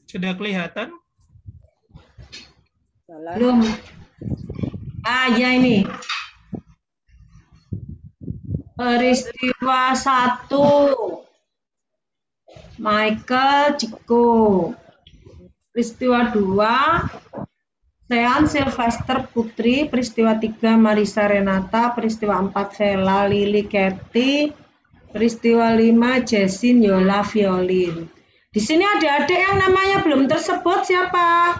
Sudah kelihatan? Belum. Ya ini. Peristiwa 1. Michael Ciko. Peristiwa 2. Sean Sylvester Putri. Peristiwa 3. Marisa Renata. Peristiwa 4. Vela Lili Ketty. Peristiwa 5. Jessin Yola Violin. Di sini ada adik yang namanya belum tersebut, siapa?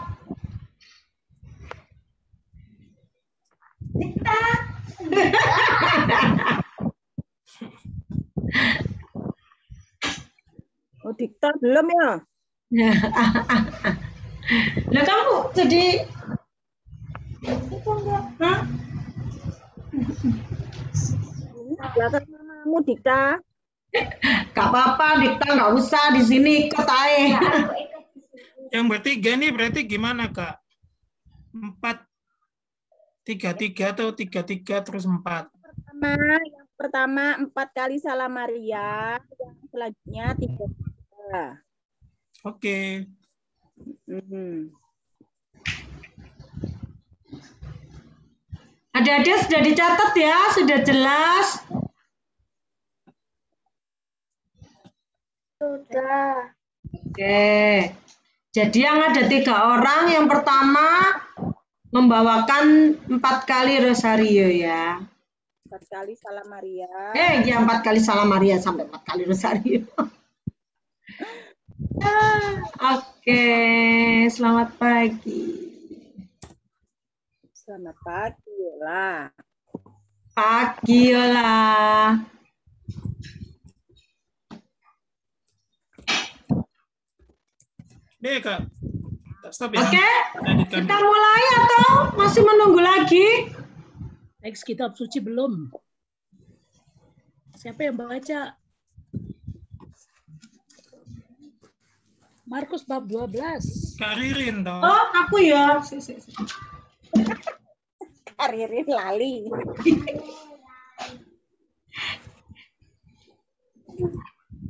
Dikta. Oh, Dikta belum ya? Lah kamu jadi itu enggak? Hah? Belakang mamamu Dikta. Gak apa-apa, Dikta nggak usah di sini ikut aja. Yang bertiga nih berarti gimana, Kak? 4, 3 atau 3 terus 4? Yang pertama 4 kali salam Maria, yang selanjutnya 3. Oke. Adik-adik sudah dicatat ya, sudah jelas. Sudah. Oke. Jadi yang ada 3 orang, yang pertama membawakan 4 kali rosario ya. 4 kali salam Maria. Ya 4 kali salam Maria sampai 4 kali rosario. Oke, selamat pagi. Selamat pagi, Yola. Pagi, Yola. Deh, Kak. Stop ya. Oke, kita mulai atau masih menunggu lagi? Teks kitab suci belum. Siapa yang baca? Markus bab 12. Kak Ririn toh. Oh, aku ya. Ririn lali.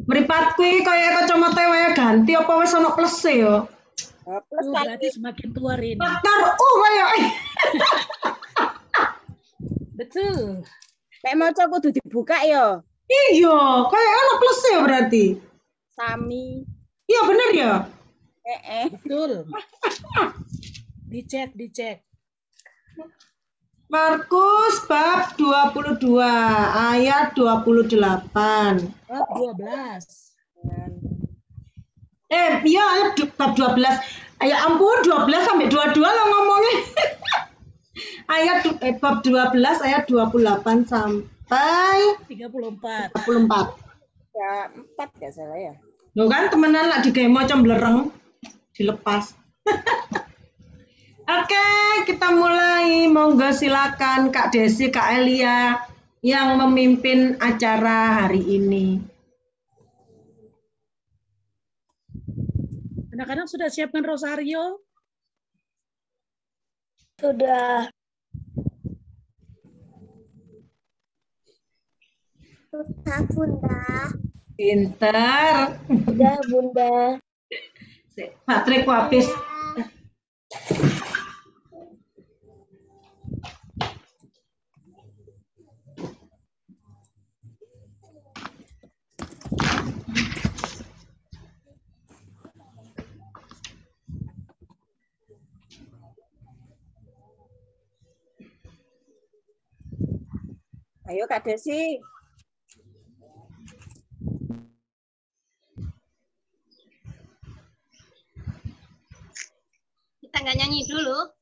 Mripat kuwi kaya kacamata wae ganti apa wis ana plus ya? Plus berarti semakin tua Rin. Faktor kaya. Betul. Nek maca kudu dibuka ya. Iya, kaya ana plus ya berarti. Sami. Iya bener ya? Betul. Dicek. Markus bab 22 ayat 28. Bab 12. Iya ayat bab 12. Ya ampun 12 sampai 22 lo ngomongnya. Ayat bab 12 ayat 28 sampai 34. 34. Ya 4 enggak salah ya. Lo kan temenan lah digawe maca blereng dilepas. Oke, kita mulai. Monggo silakan Kak Desi, Kak Elia yang memimpin acara hari ini. Anak-anak sudah siapkan rosario? Sudah. Sudah, Bunda. Pinter. Sudah, Bunda. Bateraiku habis. Ayo Kak Desi. Kita nggak nyanyi dulu.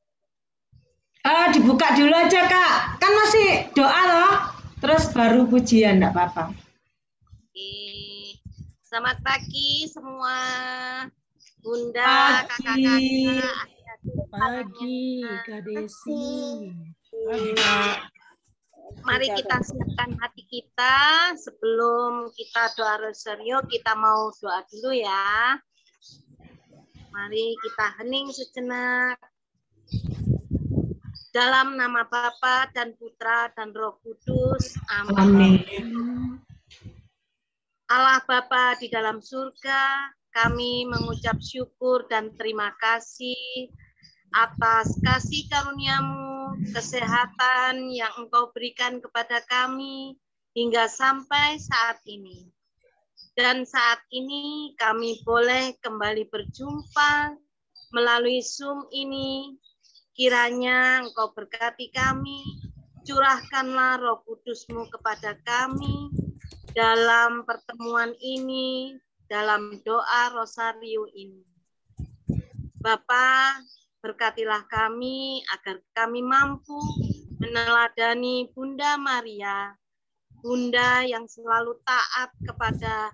Dibuka dulu aja Kak. Kan masih doa loh. Terus baru pujian, enggak apa-apa. Oke. Selamat pagi semua. Bunda, kakak-kakak. Pagi, Kak Desi. Pagi, Kak. Mari kita siapkan hati kita sebelum kita doa rosario, kita mau doa dulu ya. Mari kita hening sejenak. Dalam nama Bapa dan Putra dan Roh Kudus. Amin. Allah Bapa di dalam surga, kami mengucap syukur dan terima kasih atas kasih karunia-Mu, kesehatan yang Engkau berikan kepada kami hingga sampai saat ini. Dan saat ini kami boleh kembali berjumpa melalui Zoom ini. Kiranya Engkau berkati kami, curahkanlah Roh Kudus-Mu kepada kami dalam pertemuan ini, dalam doa rosario ini. Bapa, berkatilah kami agar kami mampu meneladani Bunda Maria, Bunda yang selalu taat kepada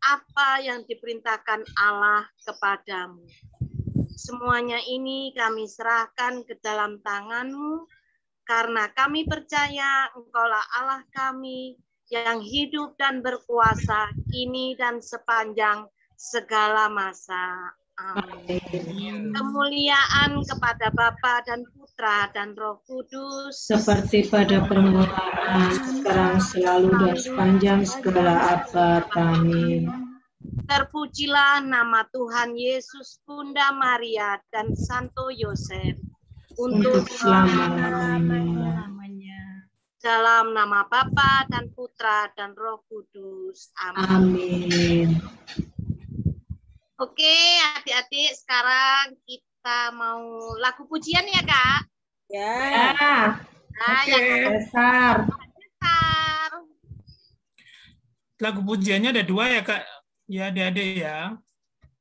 apa yang diperintahkan Allah kepadamu. Semuanya ini kami serahkan ke dalam tangan-Mu, karena kami percaya Engkaulah Allah kami yang hidup dan berkuasa kini dan sepanjang segala masa. Amin. Kemuliaan kepada Bapa dan Putra dan Roh Kudus, seperti pada permulaan, sekarang, selalu, dan sepanjang segala abad. Amin. Terpujilah nama Tuhan Yesus, Bunda Maria, dan Santo Yosef, untuk selama-lamanya. Dalam nama Bapa dan Putra dan Roh Kudus. Amin. Amin. Oke, adik-adik, sekarang kita mau lagu pujian ya, Kak? Ya. Nah, Oke. yang Besar. besar. Lagu pujiannya ada 2 ya, Kak. Ya, adik-adik ya.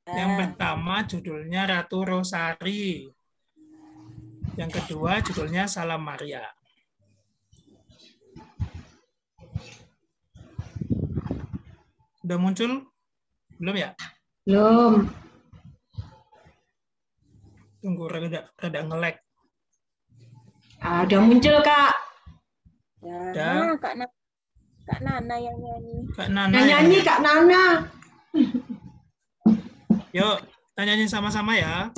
Yang Ah. pertama judulnya Ratu Rosari. Yang kedua judulnya Salam Maria. Udah muncul? Belum ya? Belum. Tunggu rada nge-lag. Ada muncul, Kak. Ya, Ya. nah, Kak Nana yang nyanyi. Kak Nana. Yang nyanyi Kak Nana. Yuk, kita nyanyi sama-sama ya.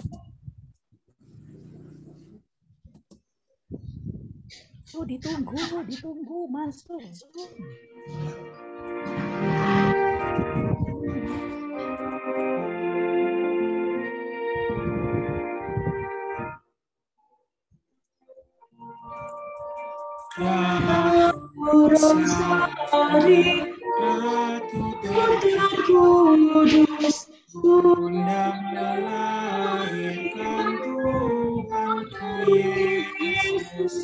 Oh, ditunggu, masuk. Rosari, Ratu Kudus, Bunda melahirkan Tuhanku Yesus,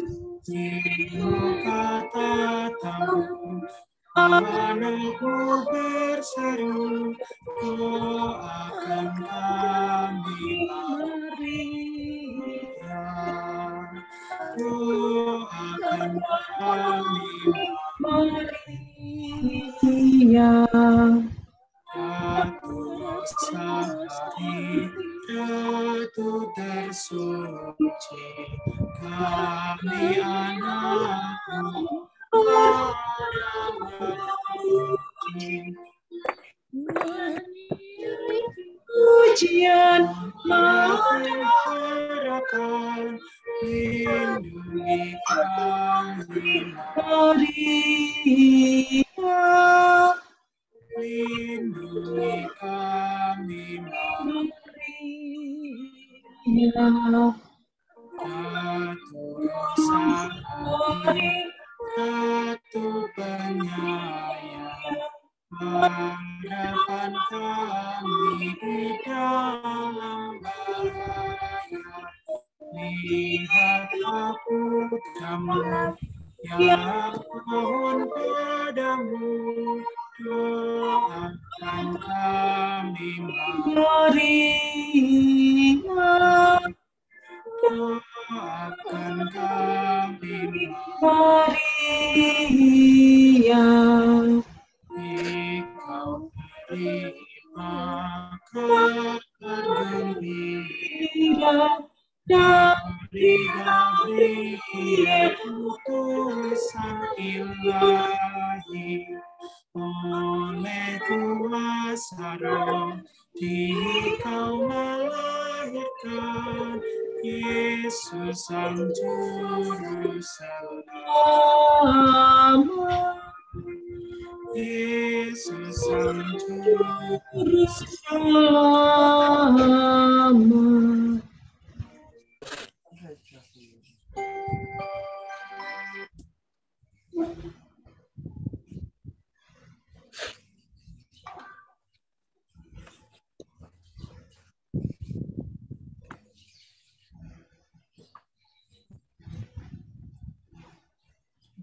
di muka tatamu, anakku berseru, doakan kami Maria, doakan kami Maria. Ratu Rosari, Ratu tersuci, kami anakmu, Pujian harapan, lindungi kami Maria. lindungi kami Maria. Ratu Rosari, Ratu penyayang, harapan kami di dalam bahaya. Lihatlah putramu yang mohon padamu, doakan kami Maria. doakan kami Maria. Engkau beri kabar gembira dari Gabriel utusan Ilahi, oleh kuasa Roh Dikau melahirkan Yesus Sang Juru Selamat. Yesus Sang Juru selamat.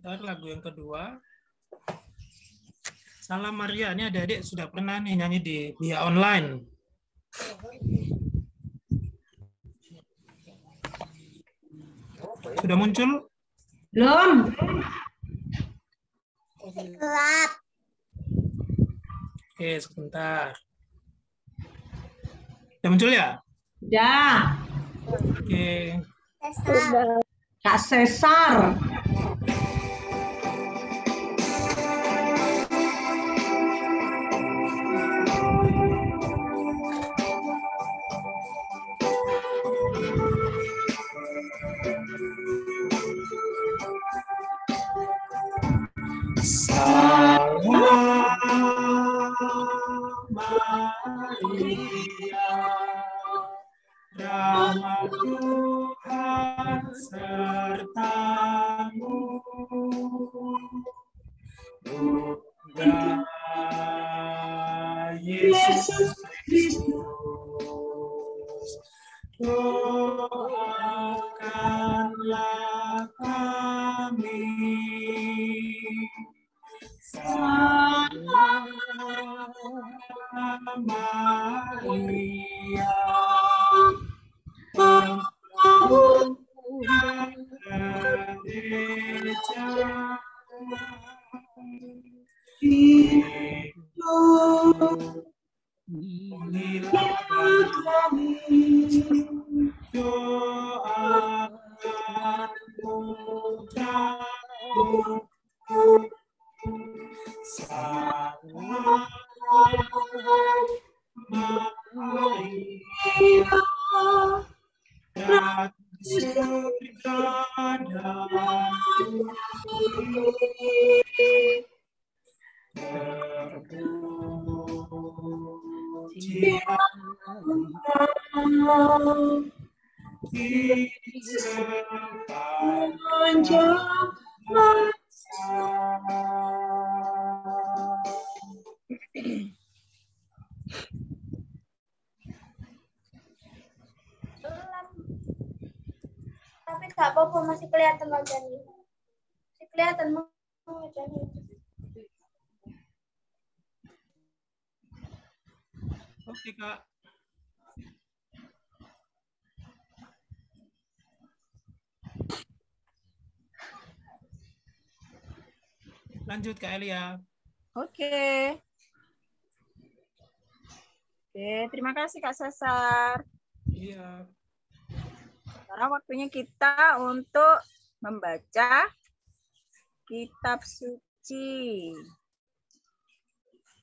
Ntar lagu yang kedua. Salam Maria, ini adik-adik sudah pernah nih nyanyi di via online. Sudah muncul? Belum. Telat. Oke, sebentar. Sudah muncul ya? Sudah. Oke. Sudah. Kak Cesar. Salam Maria, rahmat Tuhan sertamu, Bunda Yesus Kristus, doakanlah kami. Salam Maria, Bunda gereja, inilah kami, doakan putramu. Salam Maria, Ratu surga dan bumi, terpujilah di sepanjang Tapi gak apa-apa, masih kelihatan wajahnya. Masih kelihatan wajahnya. Oke, Kak. Lanjut, Kak Elia. Oke. Oke, terima kasih Kak Cesar. Iya. Sekarang waktunya kita untuk membaca kitab suci.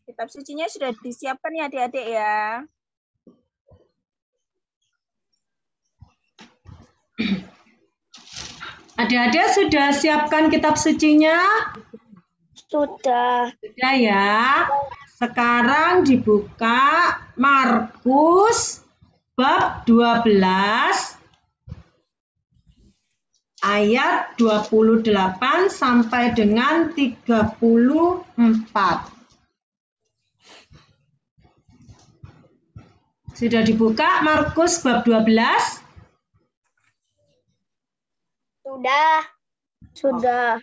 Kitab sucinya sudah disiapkan ya adik-adik ya. Adik-adik sudah siapkan kitab sucinya? Sudah. Sudah ya. Sekarang dibuka Markus bab 12 ayat 28 sampai dengan 34. Sudah dibuka Markus bab 12? Sudah. Sudah.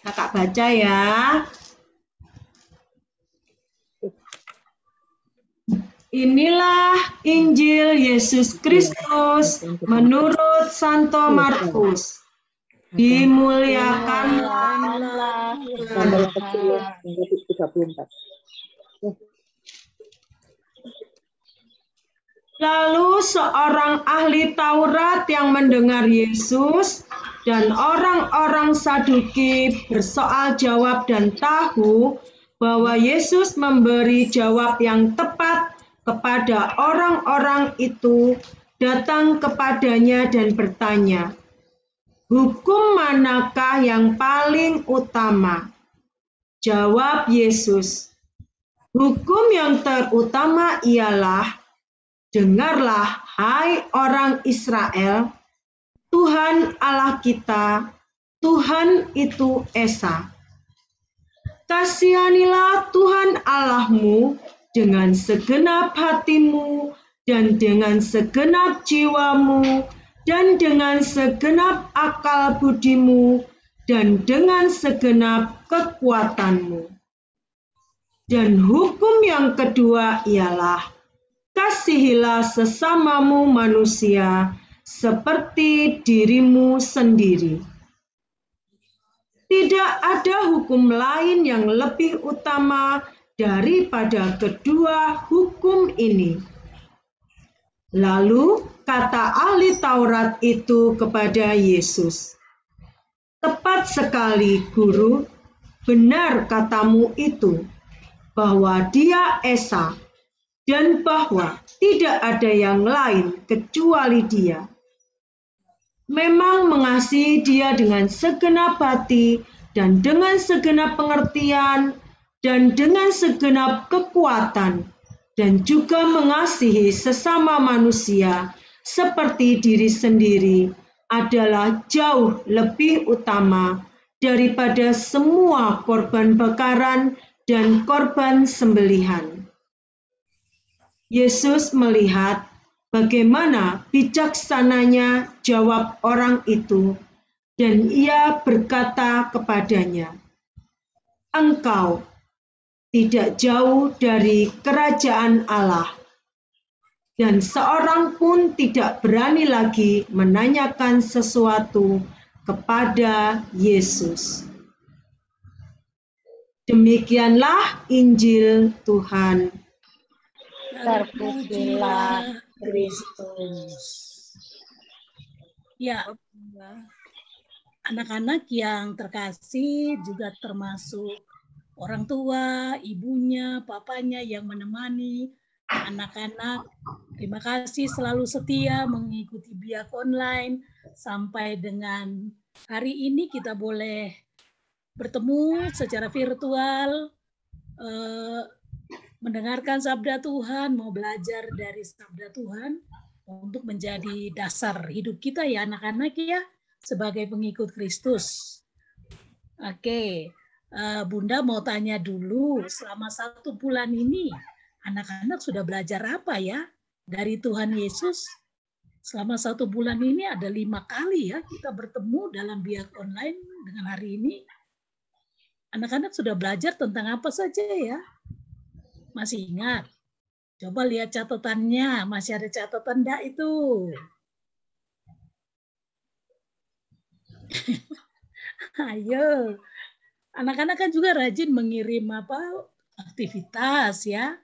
Kakak baca ya. Inilah Injil Yesus Kristus menurut Santo Markus. Dimuliakanlah Tuhan. Lalu seorang ahli Taurat yang mendengar Yesus dan orang-orang Saduki bersoal jawab dan tahu bahwa Yesus memberi jawab yang tepat kepada orang-orang itu, datang kepadanya dan bertanya, "Hukum manakah yang paling utama?" Jawab Yesus, hukum yang terutama ialah, dengarlah hai orang Israel, Tuhan Allah kita, Tuhan itu Esa. Kasihanilah Tuhan Allahmu dengan segenap hatimu dan dengan segenap jiwamu dan dengan segenap akal budimu dan dengan segenap kekuatanmu. Dan hukum yang kedua ialah, kasihilah sesamamu manusia seperti dirimu sendiri. Tidak ada hukum lain yang lebih utama daripada kedua hukum ini. Lalu kata ahli Taurat itu kepada Yesus, tepat sekali, Guru, benar katamu itu, bahwa dia Esa, dan bahwa tidak ada yang lain kecuali dia. Memang mengasihi dia dengan segenap hati dan dengan segenap pengertian dan dengan segenap kekuatan, dan juga mengasihi sesama manusia seperti diri sendiri adalah jauh lebih utama daripada semua korban bakaran dan korban sembelihan. Yesus melihat bagaimana bijaksananya jawab orang itu, dan ia berkata kepadanya, engkau tidak jauh dari kerajaan Allah. Dan seorang pun tidak berani lagi menanyakan sesuatu kepada Yesus. Demikianlah Injil Tuhan. Terpujilah Kristus. Ya, anak-anak yang terkasih juga termasuk orang tua, ibunya, papanya yang menemani anak-anak. Terima kasih selalu setia mengikuti Biak Online sampai dengan hari ini kita boleh bertemu secara virtual, mendengarkan sabda Tuhan, mau belajar dari sabda Tuhan untuk menjadi dasar hidup kita ya anak-anak ya, sebagai pengikut Kristus. Oke, Bunda mau tanya dulu, selama 1 bulan ini anak-anak sudah belajar apa ya dari Tuhan Yesus? Selama 1 bulan ini ada 5 kali ya kita bertemu dalam Biak Online dengan hari ini. Anak-anak sudah belajar tentang apa saja ya? Masih ingat? Coba lihat catatannya, masih ada catatan enggak itu? Ayo, anak-anak kan juga rajin mengirim aktivitas ya.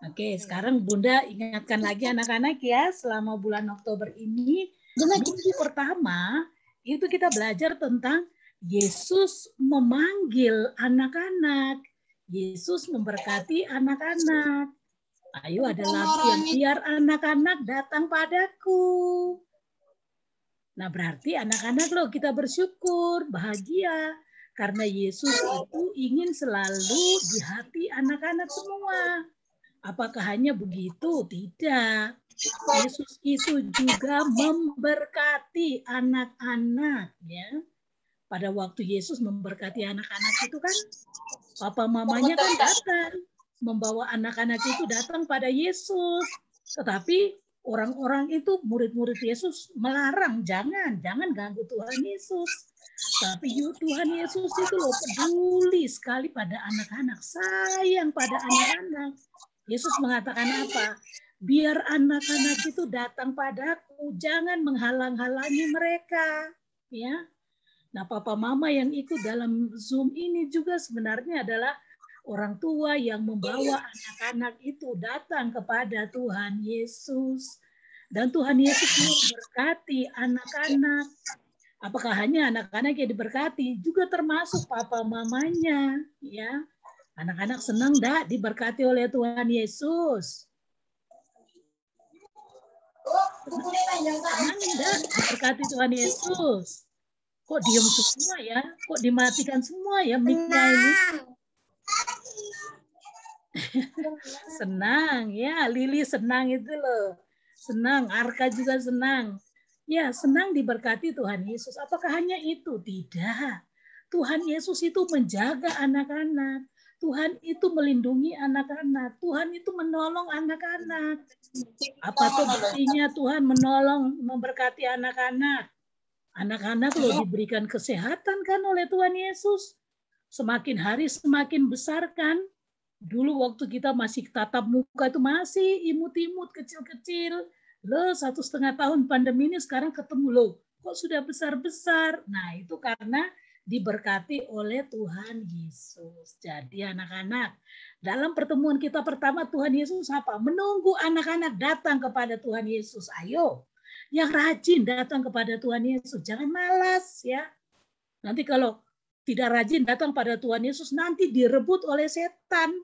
Oke, sekarang Bunda ingatkan lagi anak-anak ya, selama bulan Oktober ini, minggu pertama itu kita belajar tentang Yesus memanggil anak-anak. Yesus memberkati anak-anak. Ayo ada latihan, biar anak-anak datang padaku. Nah berarti anak-anak loh kita bersyukur, bahagia. Karena Yesus itu ingin selalu di hati anak-anak semua. Apakah hanya begitu? Tidak. Yesus itu juga memberkati anak-anak. Ya. Pada waktu Yesus memberkati anak-anak itu kan, papa mamanya kan datang. Membawa anak-anak itu datang pada Yesus. Tetapi orang-orang itu, murid-murid Yesus melarang, jangan ganggu Tuhan Yesus. Tapi Tuhan Yesus itu loh peduli sekali pada anak-anak, sayang pada anak-anak. Yesus mengatakan apa? Biar anak-anak itu datang padaku, jangan menghalang-halangi mereka. Ya. Nah, papa mama yang ikut dalam Zoom ini juga sebenarnya adalah orang tua yang membawa anak-anak itu datang kepada Tuhan Yesus. Dan Tuhan Yesus memberkati anak-anak. Apakah hanya anak-anak yang diberkati? Juga termasuk papa mamanya. Ya, anak-anak senang enggak diberkati oleh Tuhan Yesus? Senang enggak diberkati Tuhan Yesus? Kok diam semua ya? Kok dimatikan semua ya mic-nya ini? Senang, ya. Lili senang itu loh. Senang, Arka juga senang. Ya, senang diberkati Tuhan Yesus. Apakah hanya itu? Tidak. Tuhan Yesus itu menjaga anak-anak. Tuhan itu melindungi anak-anak. Tuhan itu menolong anak-anak. Apa tuh buktinya Tuhan menolong, memberkati anak-anak? Anak-anak loh diberikan kesehatan kan oleh Tuhan Yesus. Semakin hari semakin besar kan? Dulu waktu kita masih tatap muka itu masih imut-imut kecil-kecil. Loh 1,5 tahun pandemi ini sekarang ketemu loh. Kok sudah besar-besar? Nah itu karena diberkati oleh Tuhan Yesus. Jadi anak-anak, dalam pertemuan kita pertama Tuhan Yesus apa? Menunggu anak-anak datang kepada Tuhan Yesus. Ayo, yang rajin datang kepada Tuhan Yesus. Jangan malas ya. Nanti kalau tidak rajin datang pada Tuhan Yesus, nanti direbut oleh setan.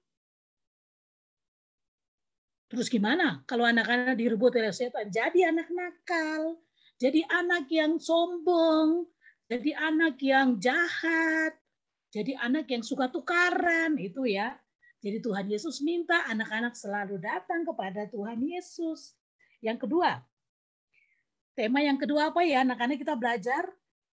Terus gimana kalau anak-anak direbut oleh setan? Jadi anak nakal, jadi anak yang sombong, jadi anak yang jahat, jadi anak yang suka tukaran, itu ya. Jadi Tuhan Yesus minta anak-anak selalu datang kepada Tuhan Yesus. Yang kedua, tema yang kedua apa ya anak-anak kita belajar?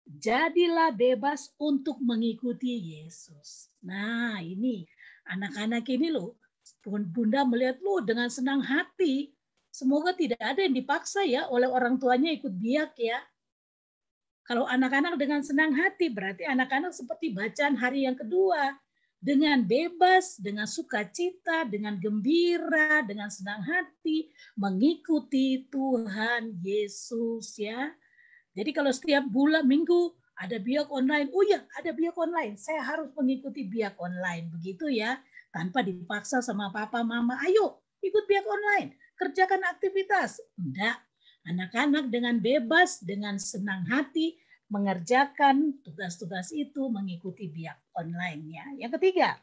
Jadilah bebas untuk mengikuti Yesus. Nah ini anak-anak ini loh, Bunda melihat loh dengan senang hati. Semoga tidak ada yang dipaksa ya oleh orang tuanya ikut biak ya. Kalau anak-anak dengan senang hati berarti anak-anak seperti bacaan hari yang kedua. Dengan bebas, dengan sukacita, dengan gembira, dengan senang hati mengikuti Tuhan Yesus ya. Jadi kalau setiap bulan minggu ada biak online, oh ya ada biak online, saya harus mengikuti biak online, begitu ya, tanpa dipaksa sama papa mama, ayo ikut biak online, kerjakan aktivitas. Enggak, anak-anak dengan bebas, dengan senang hati mengerjakan tugas-tugas itu, mengikuti biak online-nya. Yang ketiga,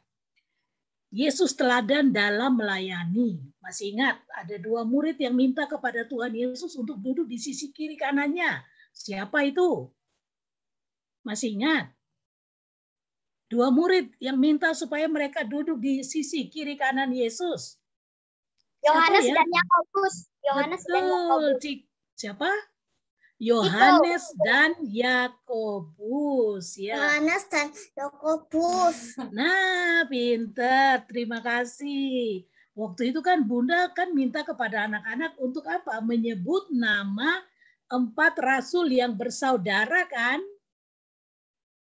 Yesus teladan dalam melayani. Masih ingat, ada 2 murid yang minta kepada Tuhan Yesus untuk duduk di sisi kiri kanannya. Siapa itu? Masih ingat? 2 murid yang minta supaya mereka duduk di sisi kiri kanan Yesus. Yohanes ya? dan Yakobus. Yohanes dan Yakobus. Siapa? Yohanes dan Yakobus. Ya. Yohanes dan Yakobus. Nah, pintar. Terima kasih. Waktu itu kan Bunda kan minta kepada anak-anak untuk apa? Menyebut nama 4 rasul yang bersaudara kan?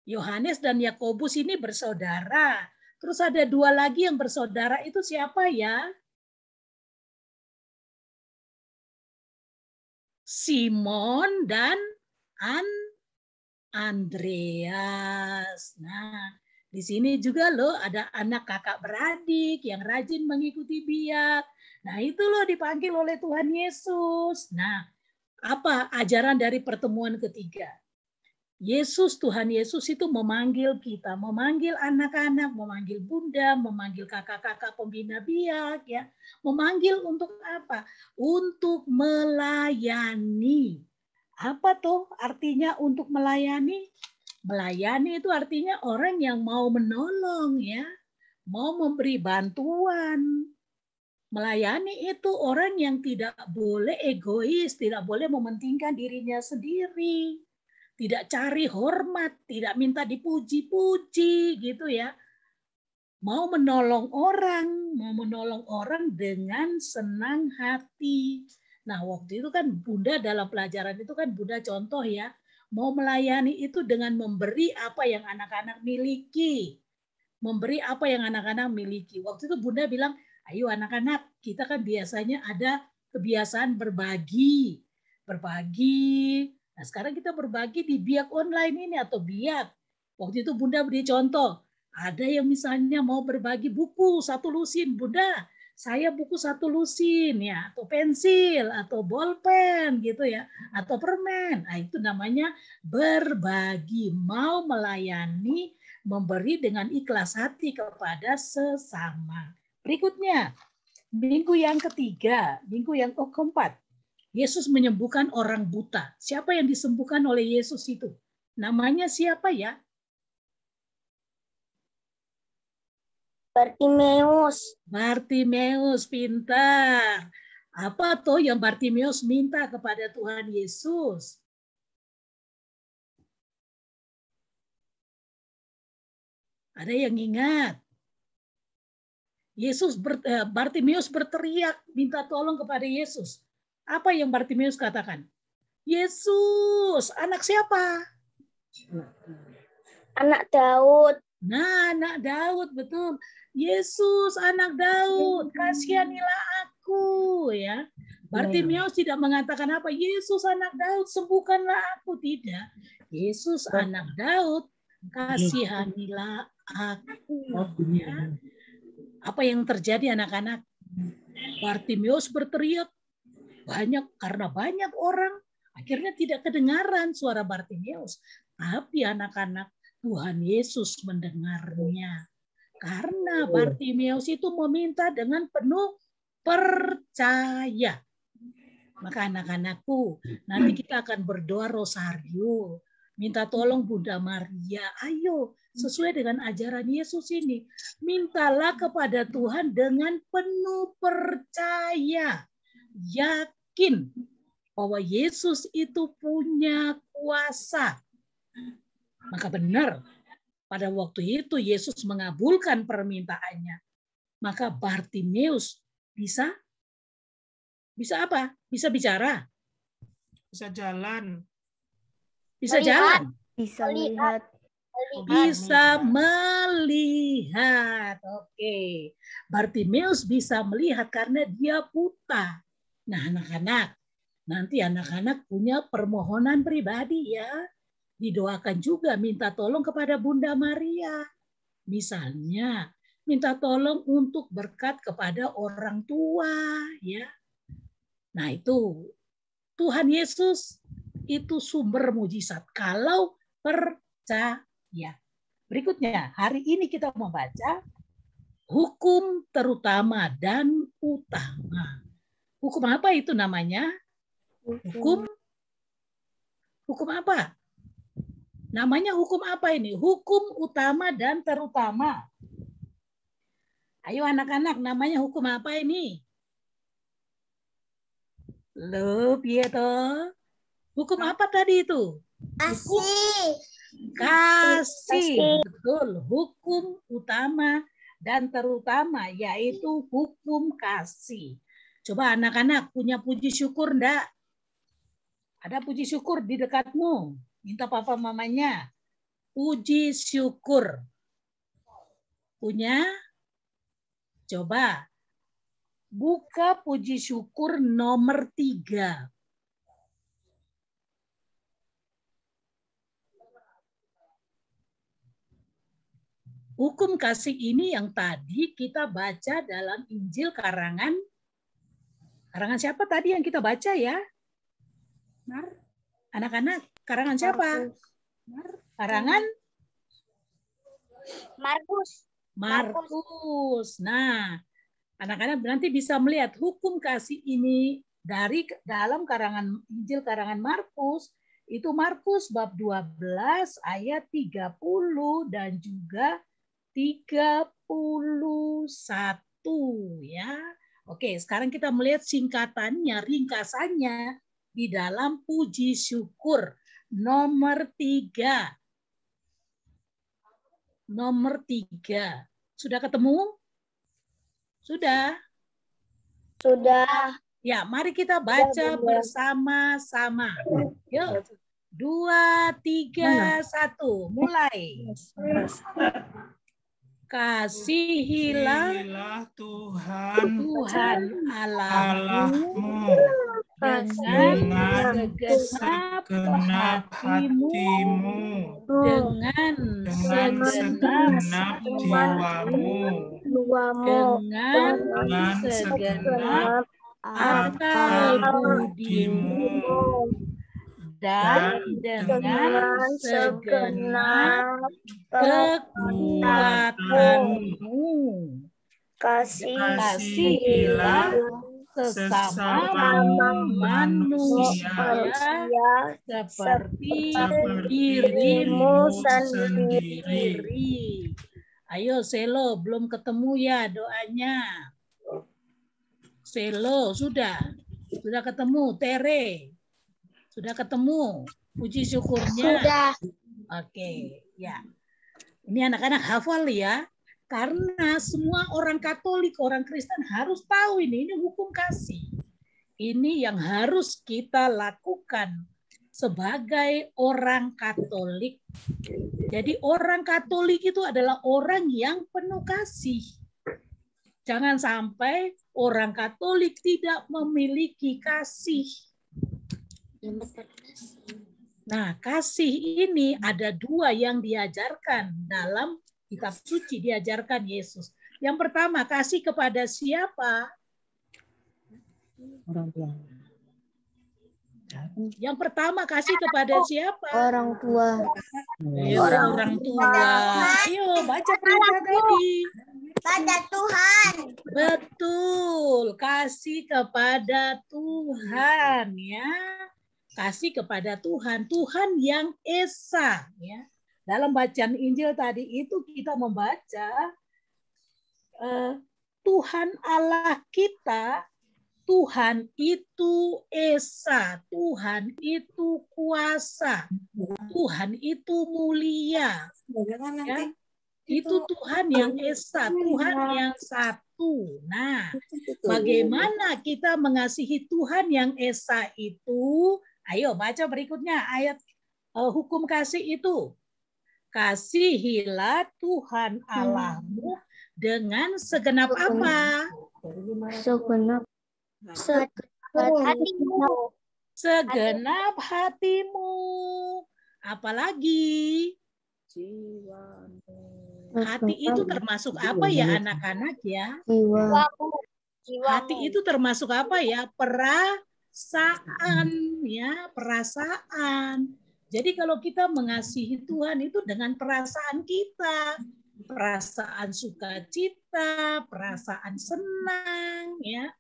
Yohanes dan Yakobus ini bersaudara. Terus ada 2 lagi yang bersaudara itu siapa ya? Simon dan Andreas. Nah, di sini juga loh ada anak kakak beradik yang rajin mengikuti biak. Nah, itu loh dipanggil oleh Tuhan Yesus. Nah, apa ajaran dari pertemuan ketiga? Yesus, Tuhan Yesus itu memanggil kita, memanggil anak-anak, memanggil bunda, memanggil kakak-kakak pembina biak, ya, memanggil untuk apa? Untuk melayani. Apa tuh artinya untuk melayani? Melayani itu artinya orang yang mau menolong, ya, mau memberi bantuan. Melayani itu orang yang tidak boleh egois, tidak boleh mementingkan dirinya sendiri. Tidak cari hormat, tidak minta dipuji-puji gitu ya. Mau menolong orang dengan senang hati. Nah, waktu itu kan Bunda dalam pelajaran itu kan Bunda contoh ya, mau melayani itu dengan memberi apa yang anak-anak miliki. Memberi apa yang anak-anak miliki. Waktu itu Bunda bilang, ayo anak-anak, kita kan biasanya ada kebiasaan berbagi. Berbagi. Nah, sekarang kita berbagi di biak online ini atau biak. Waktu itu Bunda beri contoh. Ada yang misalnya mau berbagi buku 1 lusin. Bunda, saya buku 1 lusin ya, atau pensil, atau bolpen gitu ya, atau permen. Nah, itu namanya berbagi, mau melayani, memberi dengan ikhlas hati kepada sesama. Berikutnya, minggu yang ketiga, minggu yang keempat. Yesus menyembuhkan orang buta. Siapa yang disembuhkan oleh Yesus itu? Namanya siapa ya? Bartimeus. Bartimeus, pintar. Apa tuh yang Bartimeus minta kepada Tuhan Yesus? Ada yang ingat? Bartimeus berteriak minta tolong kepada Yesus. Apa yang Bartimeus katakan? Yesus, anak siapa? Anak Daud. Nah, anak Daud, betul. Yesus, anak Daud, kasihanilah aku, ya. Bartimeus tidak mengatakan apa? Yesus, anak Daud, sembuhkanlah aku. Tidak. Yesus, anak Daud, kasihanilah aku. Ya. Apa yang terjadi anak-anak? Bartimeus berteriak karena banyak orang. Akhirnya tidak kedengaran suara Bartimeus. Tapi anak-anak, Tuhan Yesus mendengarnya. Karena Bartimeus itu meminta dengan penuh percaya. Maka anak-anakku, nanti kita akan berdoa rosario. Minta tolong Bunda Maria. Ayo, sesuai dengan ajaran Yesus ini. Mintalah kepada Tuhan dengan penuh percaya. Yakin bahwa Yesus itu punya kuasa. Maka benar, pada waktu itu Yesus mengabulkan permintaannya. Maka Bartimeus bisa apa? Bisa bicara. Bisa jalan. Bisa jalan. Bisa lihat. Bisa melihat. Oke. Bartimeus bisa melihat karena dia buta. Nah, anak-anak, nanti anak-anak punya permohonan pribadi ya. Didoakan juga minta tolong kepada Bunda Maria. Misalnya, minta tolong untuk berkat kepada orang tua ya. Nah, itu Tuhan Yesus itu sumber mujizat kalau percaya. Berikutnya, hari ini kita membaca hukum terutama dan utama. Hukum apa itu namanya? Hukum apa? Namanya hukum apa ini? Hukum utama dan terutama. Ayo anak-anak, namanya hukum apa ini? Loh, piye toh? Hukum apa tadi itu? Kasih. Betul, hukum utama dan terutama yaitu hukum kasih. Coba anak-anak punya puji syukur enggak? Ada puji syukur di dekatmu. Minta papa mamanya. Puji syukur. Punya? Coba. Buka puji syukur nomor 3. Hukum kasih ini yang tadi kita baca dalam Injil karangan siapa tadi yang kita baca ya? Anak-anak, karangan siapa? Karangan? Markus. Nah, anak-anak nanti bisa melihat hukum kasih ini dari dalam karangan Injil karangan Markus. Itu Markus bab 12 ayat 30 dan juga 31 ya. Oke, sekarang kita melihat singkatannya, ringkasannya di dalam puji syukur nomor 3. Nomor 3. Sudah ketemu? Sudah? Sudah. Ya, mari kita baca bersama-sama. Yuk. 2, 3, 1. Mulai. Kasihilah Tuhan Allahmu dengan segenap hatimu, dengan segenap jiwamu, dengan segenap akal budimu, dan dengan segenap kekuatanmu. Kasihilah sesama manusia seperti dirimu sendiri. Ayo Selo, belum ketemu ya doanya. Selo, sudah ketemu. Tere, sudah ketemu. Puji syukurnya. Sudah. Oke, ya. Ini anak-anak hafal ya. Karena semua orang Katolik, orang Kristen harus tahu ini hukum kasih. Ini yang harus kita lakukan sebagai orang Katolik. Jadi orang Katolik itu adalah orang yang penuh kasih. Jangan sampai orang Katolik tidak memiliki kasih. Nah, kasih ini ada dua yang diajarkan dalam kitab suci, diajarkan Yesus. Yang pertama, kasih kepada siapa? Orang tua. Yang pertama, kasih kepada siapa? Orang tua. Ayo, orang tua. Ayo, baca perintah tadi. Pada Tuhan. Betul, kasih kepada Tuhan ya. Kasih kepada Tuhan, Tuhan yang esa ya. Dalam bacaan Injil tadi itu kita membaca Tuhan Allah kita, Tuhan itu esa, Tuhan itu kuasa, Tuhan itu mulia. Ya. Itu Tuhan yang esa, Tuhan yang satu. Nah, bagaimana kita mengasihi Tuhan yang esa itu? Ayo baca berikutnya ayat hukum kasih itu. Kasihilah Tuhan Allahmu dengan segenap apa? Segenap hatimu. Apalagi? Hati itu termasuk apa ya anak-anak ya? Hati itu termasuk apa ya? Perasaan ya, perasaan. Jadi kalau kita mengasihi Tuhan itu dengan perasaan kita, perasaan sukacita, perasaan senang ya.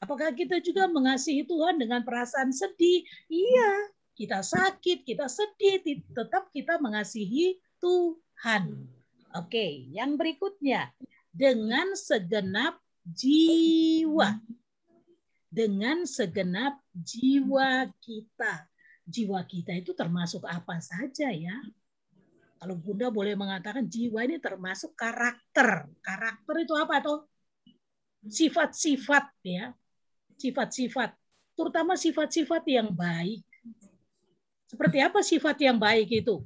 Apakah kita juga mengasihi Tuhan dengan perasaan sedih? Iya, kita sakit, kita sedih, tetap kita mengasihi Tuhan. Oke, yang berikutnya dengan segenap jiwa. Dengan segenap jiwa kita. Jiwa kita itu termasuk apa saja ya? Kalau Bunda boleh mengatakan jiwa ini termasuk karakter. Karakter itu apa toh? Sifat-sifat ya. Sifat-sifat. Terutama sifat-sifat yang baik. Seperti apa sifat yang baik itu?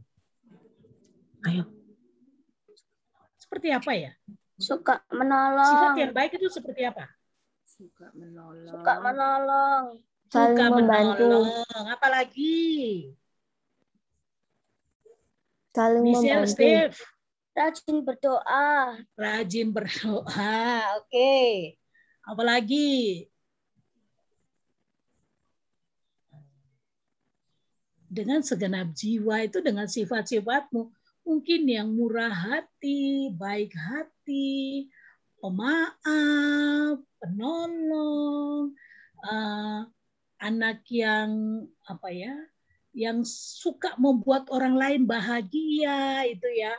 Ayo. Seperti apa ya? Suka menolong. Sifat yang baik itu seperti apa? Suka menolong. Suka menolong. Suka Saling membantu. menolong. Apalagi? Saling Michelle, membantu. Steve. Rajin berdoa. Rajin berdoa. Oke. Apalagi? Dengan segenap jiwa itu dengan sifat-sifatmu. Mungkin yang murah hati, baik hati, pemaaf, penolong, anak yang apa ya, yang suka membuat orang lain bahagia itu ya,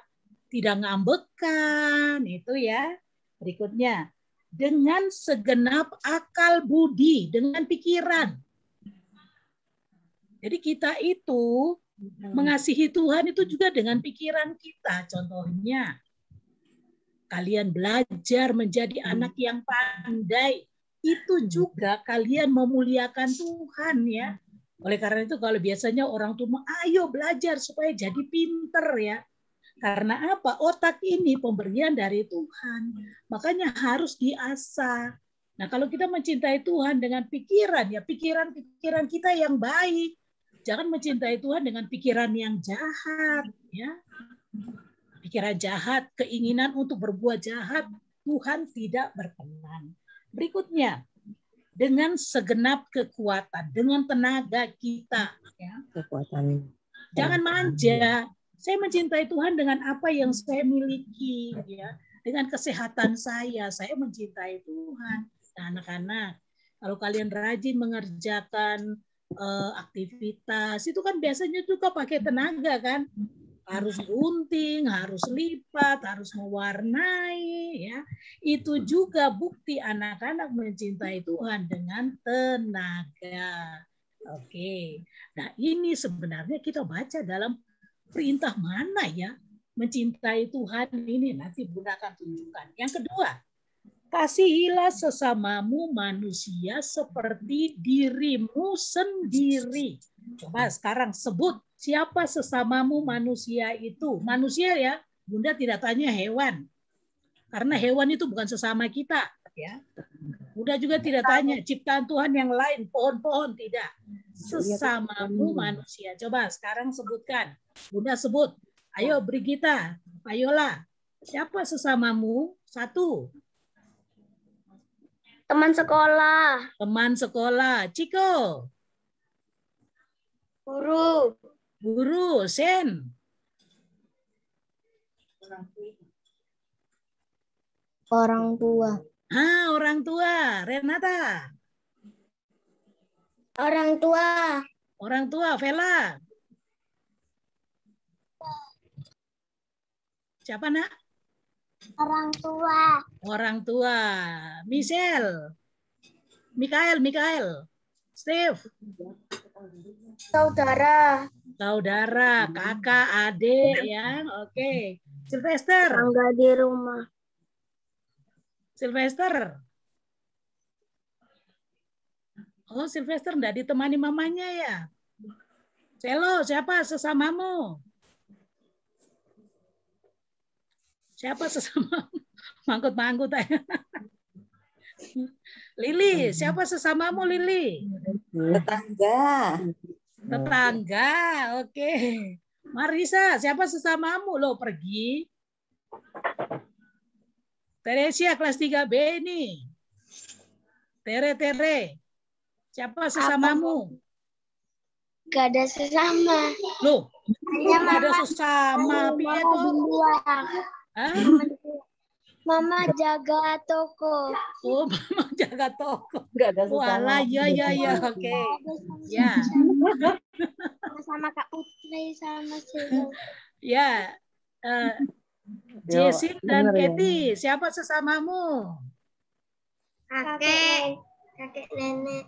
tidak ngambekan itu ya. Berikutnya, dengan segenap akal budi, dengan pikiran. Jadi kita itu mengasihi Tuhan itu juga dengan pikiran kita. Contohnya, kalian belajar menjadi anak yang pandai. Itu juga kalian memuliakan Tuhan ya. Oleh karena itu kalau biasanya orang tua, ayo belajar supaya jadi pinter ya. Karena apa? Otak ini pemberian dari Tuhan. Makanya harus diasah. Nah kalau kita mencintai Tuhan dengan pikiran, ya pikiran-pikiran kita yang baik. Jangan mencintai Tuhan dengan pikiran yang jahat. Ya. Pikiran jahat, keinginan untuk berbuat jahat, Tuhan tidak berkenan. Berikutnya, dengan segenap kekuatan, dengan tenaga kita. Ya. Kekuatan. Jangan manja. Saya mencintai Tuhan dengan apa yang saya miliki. Ya. Dengan kesehatan saya mencintai Tuhan. Nah, anak-anak, kalau kalian rajin mengerjakan aktivitas, itu kan biasanya juga pakai tenaga kan. harus gunting, harus lipat, harus mewarnai, ya. Itu juga bukti anak-anak mencintai Tuhan dengan tenaga. Oke. Nah, ini sebenarnya kita baca dalam perintah mana ya? Mencintai Tuhan ini nanti Bunda akan tunjukkan. Yang kedua, kasihilah sesamamu manusia seperti dirimu sendiri. Coba sekarang sebut siapa sesamamu manusia itu. Manusia ya, Bunda tidak tanya hewan. Karena hewan itu bukan sesama kita. Ya. Bunda juga tidak tanya ciptaan Tuhan yang lain, pohon-pohon, tidak. Sesamamu manusia. Coba sekarang sebutkan. Bunda sebut. Ayo Brigita, ayolah. Siapa sesamamu? Satu. Teman sekolah. Teman sekolah. Ciko. Guru. Guru. Sen. Orang tua. Orang tua. Renata. Orang tua. Orang tua. Vela. Siapa nak? Orang tua. Orang tua. Michelle. Mikael. Steve. Saudara. Saudara, kakak, adik, ya. Oke. Sylvester. Tangga di rumah. Sylvester. Oh, Sylvester enggak ditemani mamanya ya? Celo, siapa sesamamu? Siapa sesamamu? Mangkut-mangkut aja. Lili, siapa sesamamu Lili? Tetangga. Tetangga, oke. Marisa, siapa sesamamu? Lo pergi. Teresia kelas 3B ini. Tere. Siapa sesamamu? Gak ada sesama. Loh, nggak ada sesama. Piye toh? Hah? Mama jaga toko. Oh, mama jaga toko. Enggak ada sesama. Walah, ya, oke. Ya. Sama Kak Putri sama Silo. Ya. Jessie dan Kathy, siapa sesamamu? Kakek nenek.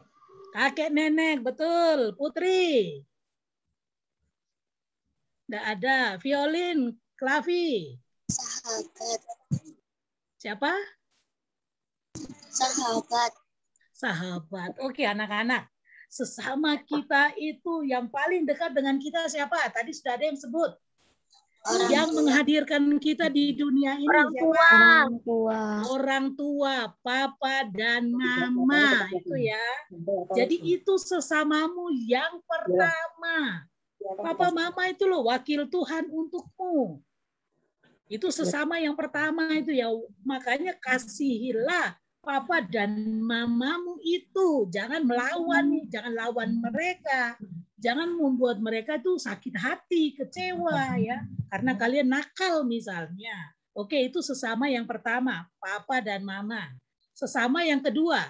Kakek nenek, betul. Putri. Nggak ada. Violin, Klavi. Sahabat. Siapa? Sahabat. Oke, anak-anak. Sesama kita itu yang paling dekat dengan kita siapa? Tadi sudah ada yang sebut. Yang menghadirkan kita di dunia ini siapa? Orang tua, papa dan mama, itu ya. Jadi itu sesamamu yang pertama. Papa mama itu loh wakil Tuhan untukmu. Itu sesama yang pertama itu ya. Makanya kasihilah papa dan mamamu itu. Jangan lawan mereka. Jangan membuat mereka itu sakit hati, kecewa ya. Karena kalian nakal misalnya. Oke, itu sesama yang pertama, papa dan mama. Sesama yang kedua,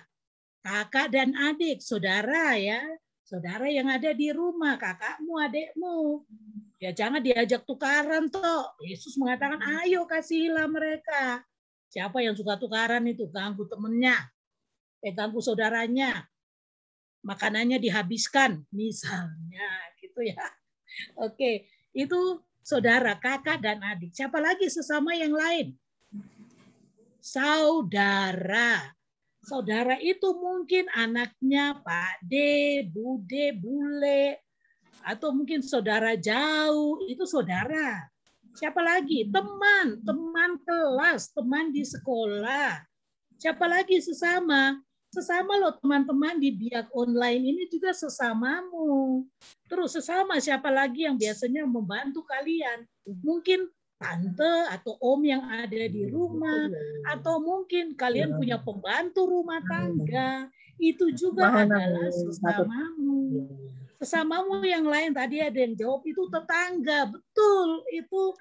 kakak dan adik, saudara ya. Saudara yang ada di rumah, kakakmu, adikmu. Ya jangan diajak tukaran toh. Yesus mengatakan, ayo kasihilah mereka. Siapa yang suka tukaran itu? Ganggu temennya. Ganggu saudaranya. Makanannya dihabiskan. Misalnya gitu ya. Oke, itu saudara, kakak, dan adik. Siapa lagi sesama yang lain? Saudara. Saudara itu mungkin anaknya Pak D, Bude, Bule, atau mungkin saudara jauh, itu saudara. Siapa lagi? Teman kelas, teman di sekolah. Siapa lagi sesama? Sesama loh teman-teman di Biak online ini juga sesamamu. Terus sesama siapa lagi yang biasanya membantu kalian? Mungkin tante atau om yang ada di rumah, atau mungkin kalian punya pembantu rumah tangga, itu juga adalah sesamamu. Sesamamu yang lain tadi ada yang jawab itu tetangga, betul, itu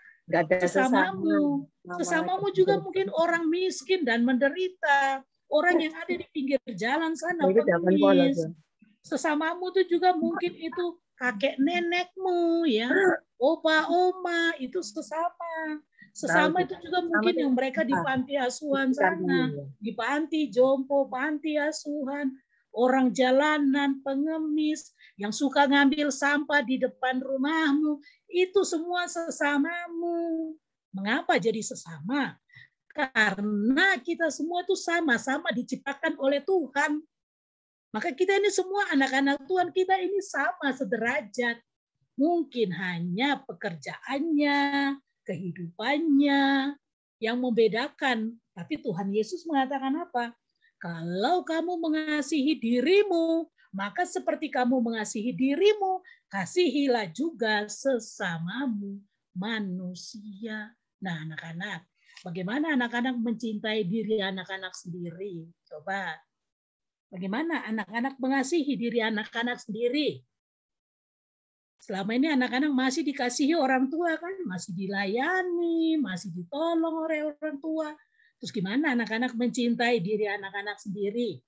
sesamamu. Sesamamu juga mungkin orang miskin dan menderita, orang yang ada di pinggir jalan sana, pengemis. Sesamamu itu juga mungkin itu kakek nenekmu ya. opa, oma, itu sesama. Sesama itu juga mungkin yang mereka di panti asuhan sana, di panti jompo, panti asuhan, orang jalanan, pengemis, yang suka ngambil sampah di depan rumahmu, itu semua sesamamu. Mengapa jadi sesama? Karena kita semua itu sama-sama diciptakan oleh Tuhan. Maka kita ini semua anak-anak Tuhan, kita ini sama sederajat. Mungkin hanya pekerjaannya, kehidupannya yang membedakan. Tapi Tuhan Yesus mengatakan apa? Kalau kamu mengasihi dirimu, maka seperti kamu mengasihi dirimu, kasihilah juga sesamamu manusia. Nah, anak-anak, bagaimana anak-anak mencintai diri anak-anak sendiri? Coba. Bagaimana anak-anak mengasihi diri anak-anak sendiri? Selama ini anak-anak masih dikasihi orang tua kan, masih dilayani, masih ditolong oleh orang tua. Terus gimana anak-anak mencintai diri anak-anak sendiri?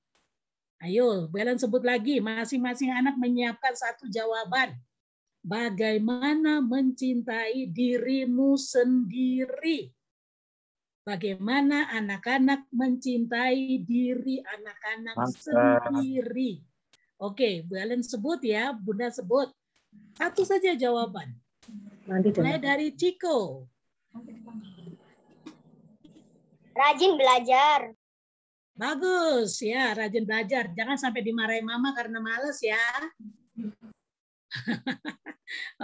Ayo, Belen sebut lagi, masing-masing anak menyiapkan satu jawaban. Bagaimana mencintai dirimu sendiri? Bagaimana anak-anak mencintai diri anak-anak sendiri? Oke, Belen sebut ya, Bunda sebut. Satu saja jawaban. Mulai dari Ciko. Rajin belajar. Bagus ya, rajin belajar. Jangan sampai dimarahin mama karena males ya.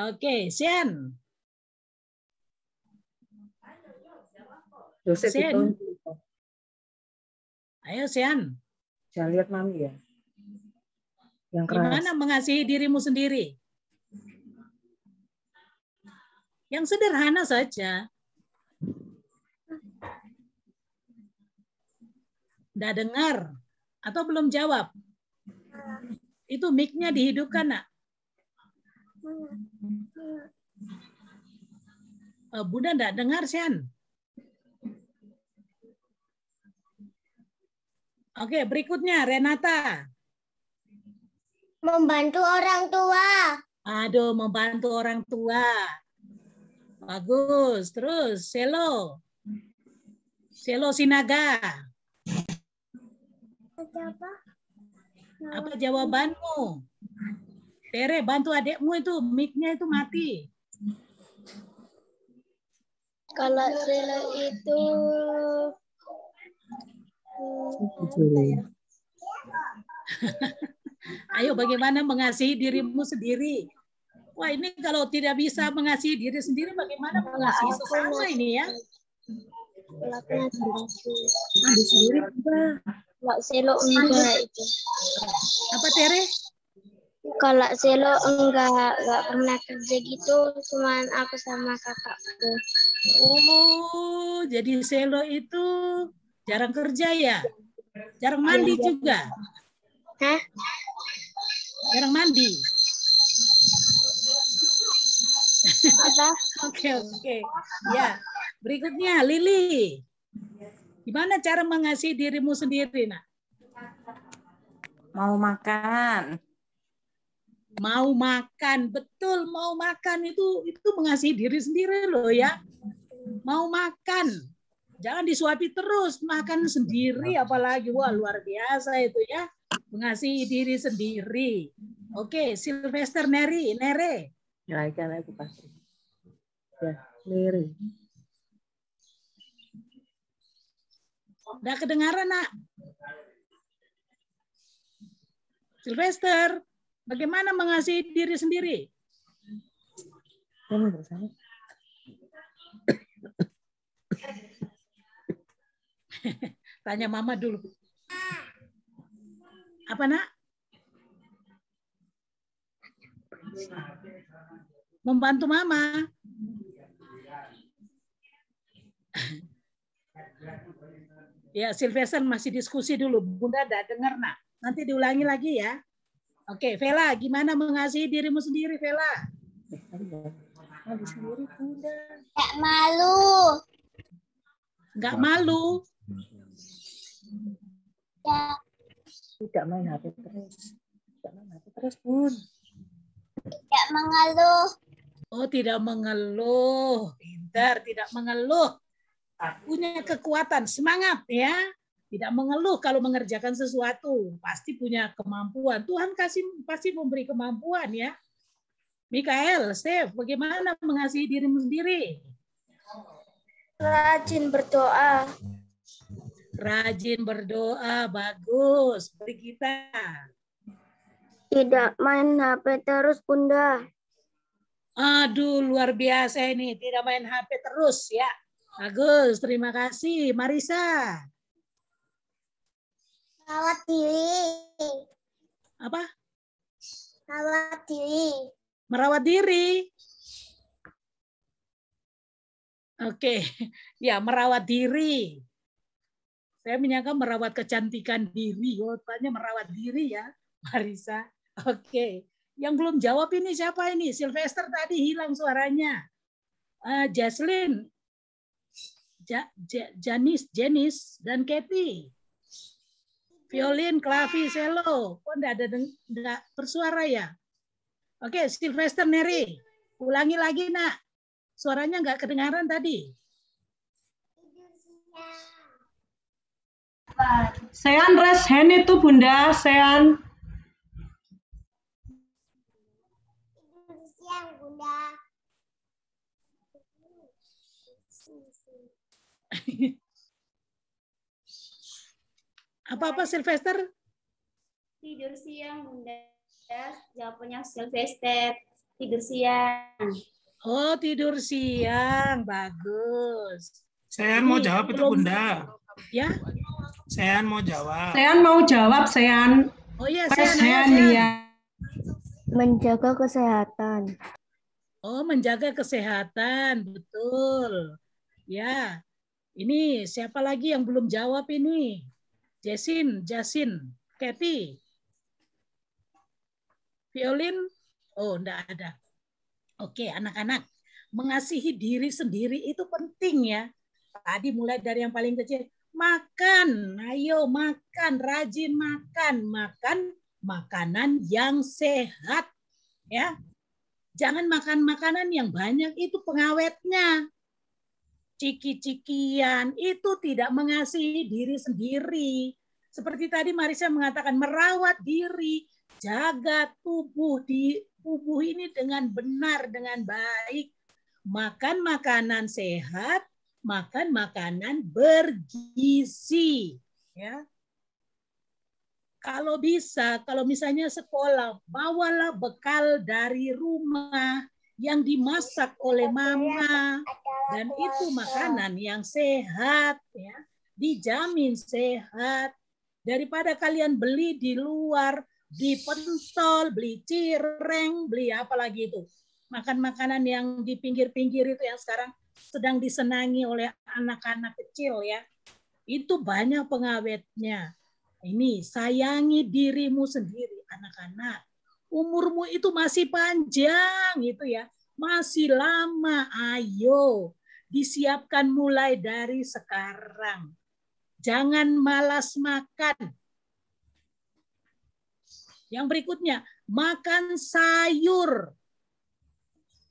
Oke, Sian. Sian. Ayo Sian. Jangan lihat mami ya. Yang keras. Gimana mengasihi dirimu sendiri? Yang sederhana saja. Nggak dengar atau belum jawab? Itu mic-nya dihidupkan, Nak. Bunda nggak dengar, Sian. Oke, berikutnya Renata. Membantu orang tua. Aduh, membantu orang tua. Bagus. Terus, Selo. Selo Sinaga. Apa jawabanmu? Tere, bantu adikmu itu, mic-nya itu mati. Kalau Selo itu Ayo, bagaimana mengasihi dirimu sendiri? Wah, ini kalau tidak bisa mengasihi diri sendiri, bagaimana mengasihi sesama ini ya? Kalau Selo enggak itu. Apa Tere? Kalau Selo enggak pernah kerja gitu, cuman aku sama kakakku. Oh, jadi Selo itu jarang kerja ya? Jarang mandi juga? Hah? Jarang mandi? Apa? Oke. Ya, berikutnya Lili. Gimana cara mengasihi dirimu sendiri, Nak? Mau makan. Mau makan, betul. Mau makan itu mengasihi diri sendiri loh ya. Mau makan, jangan disuapi terus, makan sendiri apalagi. Wah, luar biasa itu ya. Mengasihi diri sendiri. Oke, Sylvester Nere. Ya, ikan aku pasti. Ya, Nere. Udah kedengaran, Nak? Sylvester, bagaimana mengasihi diri sendiri? Tanya Mama dulu. Apa, Nak? Membantu Mama. Ya, Sylvester masih diskusi dulu. Bunda enggak dengar, Nak. Nanti diulangi lagi ya. Oke, Vela, gimana mengasihi dirimu sendiri, Vela? Gak malu. Enggak malu. Ya, Tidak main HP terus. Tidak main HP terus, Bun. gak mengeluh. Oh, tidak mengeluh. Pintar, tidak mengeluh. Punya kekuatan, semangat ya. Tidak mengeluh kalau mengerjakan sesuatu. Pasti punya kemampuan. Tuhan pasti memberi kemampuan ya. Mikael, Steve, bagaimana mengasihi dirimu sendiri? Rajin berdoa. Rajin berdoa, bagus. Beri kita. Tidak main HP terus, Bunda. Aduh, luar biasa ini. Tidak main HP terus ya. Bagus, terima kasih. Marisa. Rawat diri. Apa? Rawat diri. Merawat diri. Oke, ya merawat diri. Saya menyangka merawat kecantikan diri. Oh, tanya merawat diri ya, Marisa. Oke, yang belum jawab ini siapa ini? Sylvester tadi hilang suaranya. Jaslyn, Janice, dan Kathy. Violin, klavi, cello. Kok enggak bersuara ya? Oke, Sylvester, Neri. Ulangi lagi, Nak. Suaranya enggak kedengaran tadi. Sean raise hand itu Bunda, Sean. Tidur siang, Bunda. Apa-apa, Sylvester? Tidur siang, Bunda. Jawabannya Sylvester. Tidur siang. Oh, tidur siang. Bagus. Sean mau jawab itu Bunda. Ya? Sean mau jawab. Sean mau jawab, Sean. Oh iya, Sean ya. Menjaga kesehatan. Oh, menjaga kesehatan. Betul. Ya. Ini siapa lagi yang belum jawab ini? Jasin, Kathy. Violin? Oh, enggak ada. Oke, anak-anak. Mengasihi diri sendiri itu penting ya. Tadi mulai dari yang paling kecil. Makan, ayo makan, rajin makan. Makan makanan yang sehat. Ya. Jangan makan makanan yang banyak, itu pengawetnya. Ciki-cikian, itu tidak mengasihi diri sendiri. Seperti tadi Marisa mengatakan, merawat diri, jaga tubuh ini dengan benar, dengan baik. Makan makanan sehat, makan makanan bergizi. Ya. Kalau bisa, kalau misalnya sekolah, bawalah bekal dari rumah yang dimasak oleh mama, dan itu makanan yang sehat, ya, dijamin sehat. Daripada kalian beli di luar, beli pentol, beli cireng, beli apa lagi itu, makan makanan yang di pinggir-pinggir itu yang sekarang sedang disenangi oleh anak-anak kecil ya, itu banyak pengawetnya. Ini sayangi dirimu sendiri, anak-anak. Umurmu itu masih panjang itu ya, masih lama. Ayo, disiapkan mulai dari sekarang. Jangan malas makan. Yang berikutnya, makan sayur.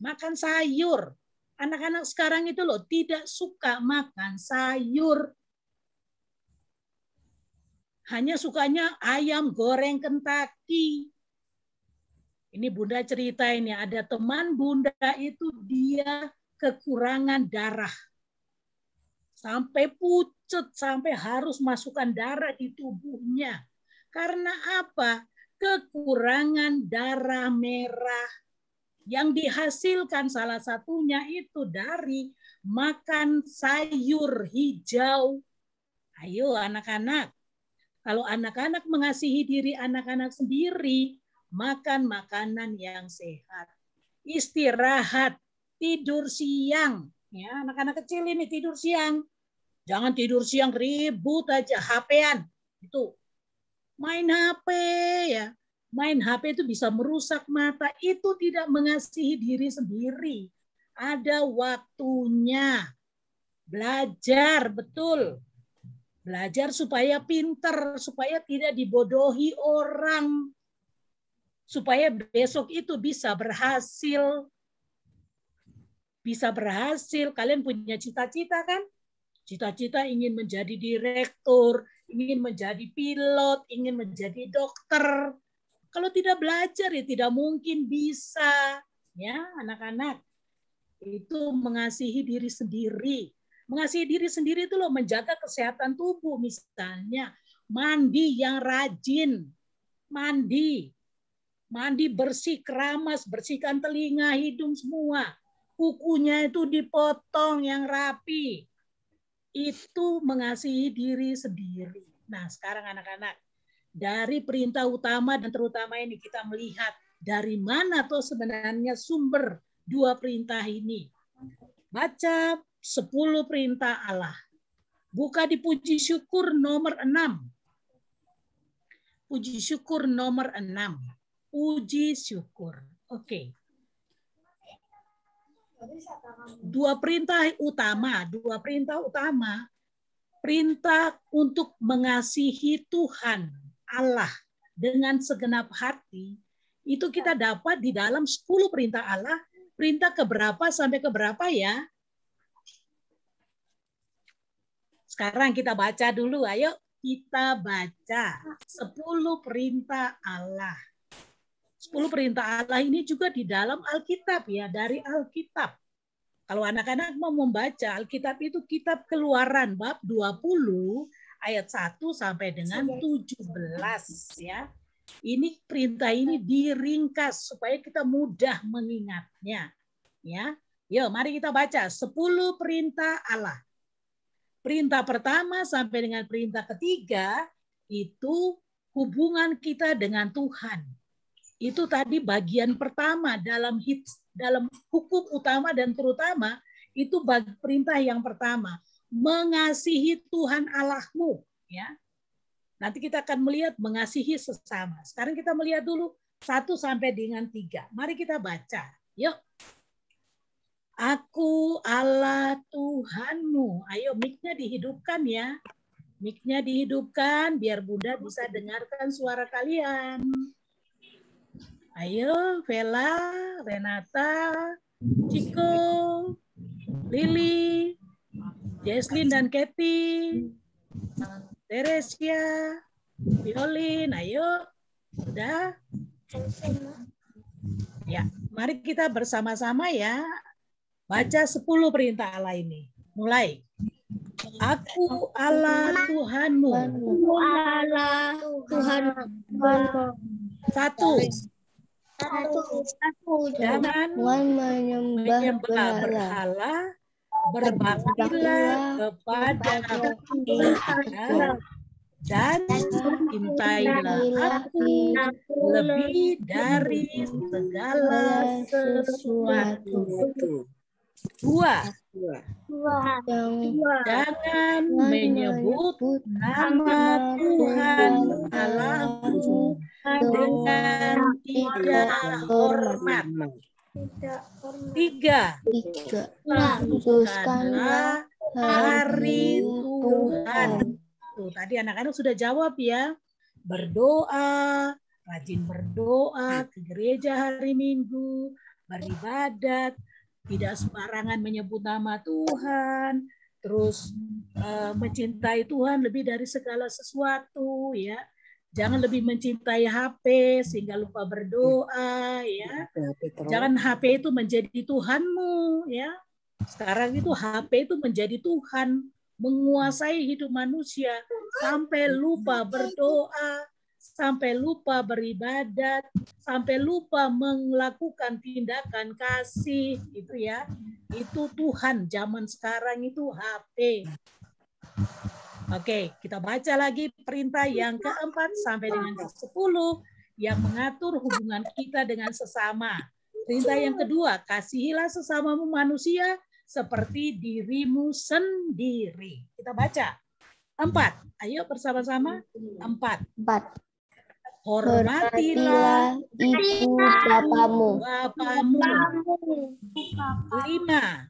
Makan sayur. Anak-anak sekarang itu loh tidak suka makan sayur. Hanya sukanya ayam goreng Kentucky. Ini Bunda cerita ini, ada teman Bunda itu dia kekurangan darah. Sampai pucat, sampai harus masukkan darah di tubuhnya. Karena apa? Kekurangan darah merah. Yang dihasilkan salah satunya itu dari makan sayur hijau. Ayo anak-anak. Kalau anak-anak mengasihi diri anak-anak sendiri, makan makanan yang sehat. Istirahat, tidur siang. Ya, anak-anak kecil ini tidur siang. Jangan tidur siang ribut aja, HP-an. Itu. Main HP ya. Main HP itu bisa merusak mata. Itu tidak mengasihi diri sendiri. Ada waktunya. Belajar, betul. Belajar supaya pinter, supaya tidak dibodohi orang. Supaya besok itu bisa berhasil. bisa berhasil. Kalian punya cita-cita kan? Cita-cita ingin menjadi direktur, ingin menjadi pilot, ingin menjadi dokter. Kalau tidak belajar ya tidak mungkin bisa. Ya, anak-anak. Itu mengasihi diri sendiri. Mengasihi diri sendiri itu loh menjaga kesehatan tubuh. Misalnya mandi yang rajin. Mandi bersih, keramas, bersihkan telinga, hidung semua. Kukunya itu dipotong yang rapi. Itu mengasihi diri sendiri. Nah, sekarang anak-anak, dari perintah utama dan terutama ini kita melihat dari mana tuh sebenarnya sumber dua perintah ini. Baca 10 perintah Allah. Buka di puji syukur nomor 6. Puji syukur nomor 6. Puji syukur. Oke. Dua perintah utama. Perintah untuk mengasihi Tuhan Allah dengan segenap hati. Itu kita dapat di dalam 10 perintah Allah. Perintah keberapa sampai keberapa ya? Sekarang kita baca dulu. Ayo kita baca 10 perintah Allah. 10 perintah Allah ini juga di dalam Alkitab ya, dari Alkitab. Kalau anak-anak mau membaca Alkitab itu kitab Keluaran bab 20 ayat 1 sampai dengan 17 ya. Ini perintah ini diringkas supaya kita mudah mengingatnya ya. Yuk mari kita baca 10 perintah Allah. Perintah pertama sampai dengan perintah ketiga itu hubungan kita dengan Tuhan. Itu tadi bagian pertama dalam hukum utama dan terutama itu perintah yang pertama, mengasihi Tuhan Allahmu ya. Nanti kita akan melihat mengasihi sesama. Sekarang kita melihat dulu 1 sampai dengan 3. Mari kita baca. Yuk. Aku Allah Tuhanmu. Ayo mic-nya dihidupkan ya. Mic-nya dihidupkan biar Bunda bisa dengarkan suara kalian. Ayo, Vela, Renata, Ciko, Lili, Jesslyn dan Kathy, Teresia, Violin, ayo. Udah? Ya, mari kita bersama-sama ya. Baca 10 perintah Allah ini. Mulai. Aku Allah Tuhanmu. Aku Allah Tuhanmu. 1. Jangan menyembah berhala, berbaktilah kepada Tuhan dan cintailah aku lebih dari segala sesuatu. 2. Jangan menyebut nama Tuhan Allahmu dengan tidak hormat. 3. Kuduskanlah hari Tuhan. Tuh, tadi anak-anak sudah jawab ya. Berdoa, rajin berdoa ke gereja hari Minggu, beribadat, tidak sembarangan menyebut nama Tuhan, terus mencintai Tuhan lebih dari segala sesuatu ya. Jangan lebih mencintai HP sehingga lupa berdoa ya. Jangan HP itu menjadi Tuhanmu ya. Sekarang itu HP itu menjadi Tuhan, menguasai hidup manusia sampai lupa berdoa, sampai lupa beribadat, sampai lupa melakukan tindakan kasih gitu ya. Itu Tuhan zaman sekarang itu HP. Oke, kita baca lagi perintah yang keempat sampai dengan ke-10 yang mengatur hubungan kita dengan sesama. Perintah yang kedua, kasihilah sesamamu manusia seperti dirimu sendiri. Kita baca. 4. Ayo bersama-sama. 4. Hormatilah ibu bapamu. 5.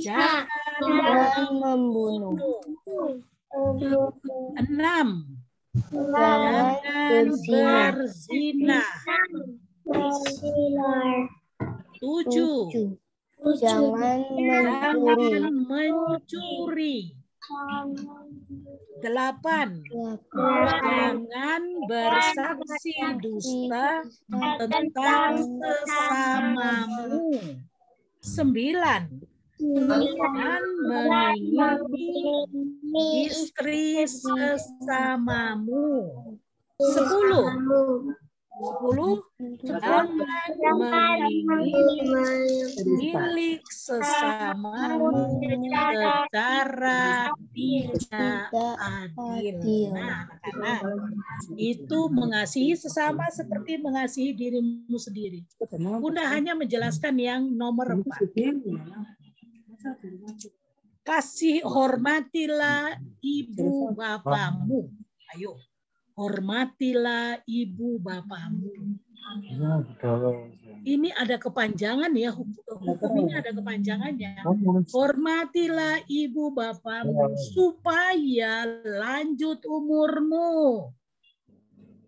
Jangan membunuh. 6. Jangan berzina. 7. Jangan mencuri. Jangan mencuri. 8. Jangan bersaksi dusta tentang sesamamu. 9. Jangan mengingini istri sesamamu. 10. Jangan mengingini milik sesamamu secara tidak adil. Nah, anak-anak, itu mengasihi sesama seperti mengasihi dirimu sendiri. Bunda hanya menjelaskan yang nomor 4. Kasih, hormatilah ibu bapamu. Ayo, hormatilah ibu bapamu. Ini ada kepanjangan ya, hukum ini ada kepanjangannya. Hormatilah ibu bapamu supaya lanjut umurmu.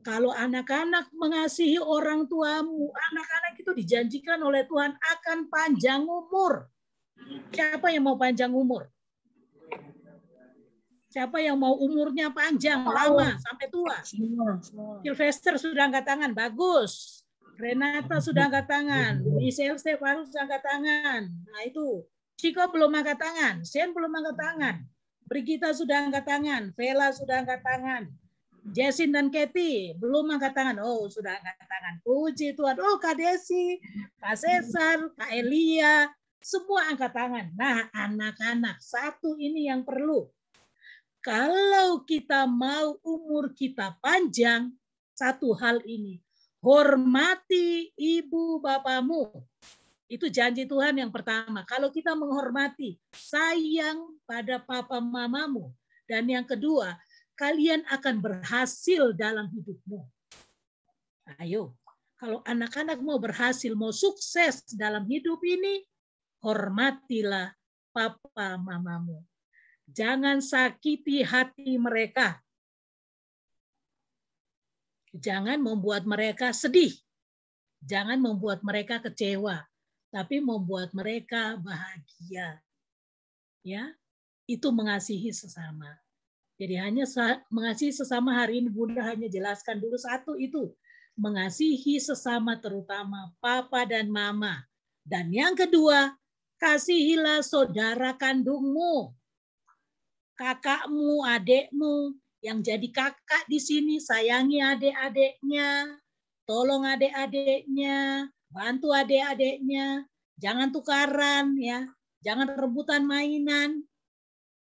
Kalau anak-anak mengasihi orang tuamu, anak-anak itu dijanjikan oleh Tuhan akan panjang umur. Siapa yang mau panjang umur? Siapa yang mau umurnya panjang, lama, sampai tua? Sylvester sudah angkat tangan, bagus. Renata sudah angkat tangan. Michelle Stefanus sudah angkat tangan. Nah itu. Chico belum angkat tangan. Sen belum angkat tangan. Brigita sudah angkat tangan. Vela sudah angkat tangan. Jessin dan Kathy belum angkat tangan. Oh, sudah angkat tangan. Puji Tuhan. Oh, Kak Desi, Kak Cesar, Kak Elia. Semua angkat tangan. Nah, anak-anak, satu ini yang perlu. Kalau kita mau umur kita panjang, satu hal ini. Hormati ibu bapamu. Itu janji Tuhan yang pertama. Kalau kita menghormati, sayang pada papa mamamu. Dan yang kedua, kalian akan berhasil dalam hidupmu. Ayo, kalau anak-anak mau berhasil, mau sukses dalam hidup ini, hormatilah papa mamamu. Jangan sakiti hati mereka. Jangan membuat mereka sedih. Jangan membuat mereka kecewa. Tapi membuat mereka bahagia. Ya, itu mengasihi sesama. Jadi hanya mengasihi sesama hari ini Bunda hanya jelaskan dulu satu itu. Mengasihi sesama terutama papa dan mama. Dan yang kedua, kasihilah saudara kandungmu. Kakakmu, adekmu, yang jadi kakak di sini, sayangi adik-adiknya, tolong adik-adiknya, bantu adik-adiknya, jangan tukaran ya, jangan rebutan mainan,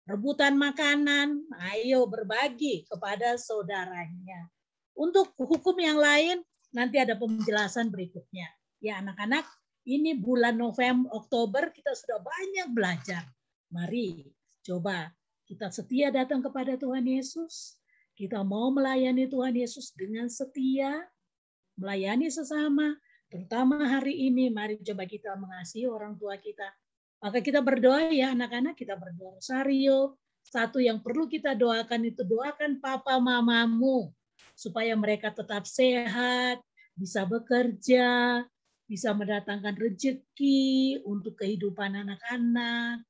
rebutan makanan, ayo berbagi kepada saudaranya. Untuk hukum yang lain nanti ada penjelasan berikutnya. Ya anak-anak, ini bulan November, Oktober kita sudah banyak belajar. Mari coba kita setia datang kepada Tuhan Yesus. Kita mau melayani Tuhan Yesus dengan setia, melayani sesama. Terutama hari ini, mari coba kita mengasihi orang tua kita. Maka kita berdoa ya anak-anak, kita berdoa rosario. Satu yang perlu kita doakan itu, doakan papa mamamu. Supaya mereka tetap sehat, bisa bekerja, bisa mendatangkan rezeki untuk kehidupan anak-anak.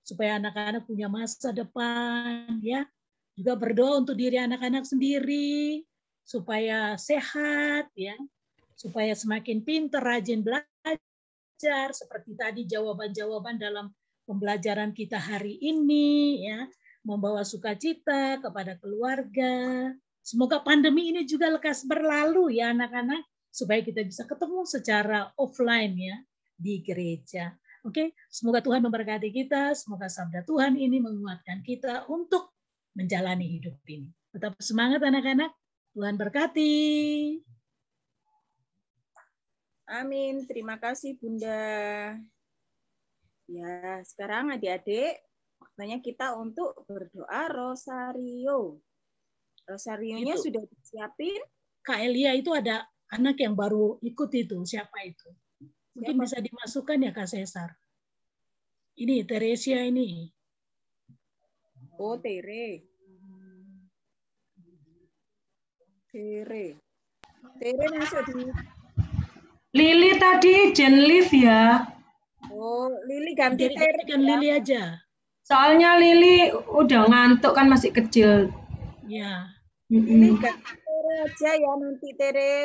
Supaya anak-anak punya masa depan, ya. Juga berdoa untuk diri anak-anak sendiri, supaya sehat, ya. Supaya semakin pintar, rajin belajar, seperti tadi jawaban-jawaban dalam pembelajaran kita hari ini, ya. Membawa sukacita kepada keluarga. Semoga pandemi ini juga lekas berlalu, ya anak-anak, supaya kita bisa ketemu secara offline, ya, di gereja. Oke, semoga Tuhan memberkati kita, semoga sabda Tuhan ini menguatkan kita untuk menjalani hidup ini. Tetap semangat anak-anak, Tuhan berkati. Amin, terima kasih Bunda. Ya, sekarang adik-adik, waktunya kita untuk berdoa rosario. Rosarionya Itu. sudah disiapin? Kak Elia itu ada anak yang baru ikut itu, siapa itu? Mungkin bisa dimasukkan ya Kak Cesar. Ini Teresia ini. Oh, Tere. Tere masuk di... Lili tadi Jen Liv ya. Oh, Lili ganti Tere. Gantikan Lili aja. Soalnya Lili udah ngantuk kan, masih kecil. Ya. Lili ganti Tere aja ya nanti Tere.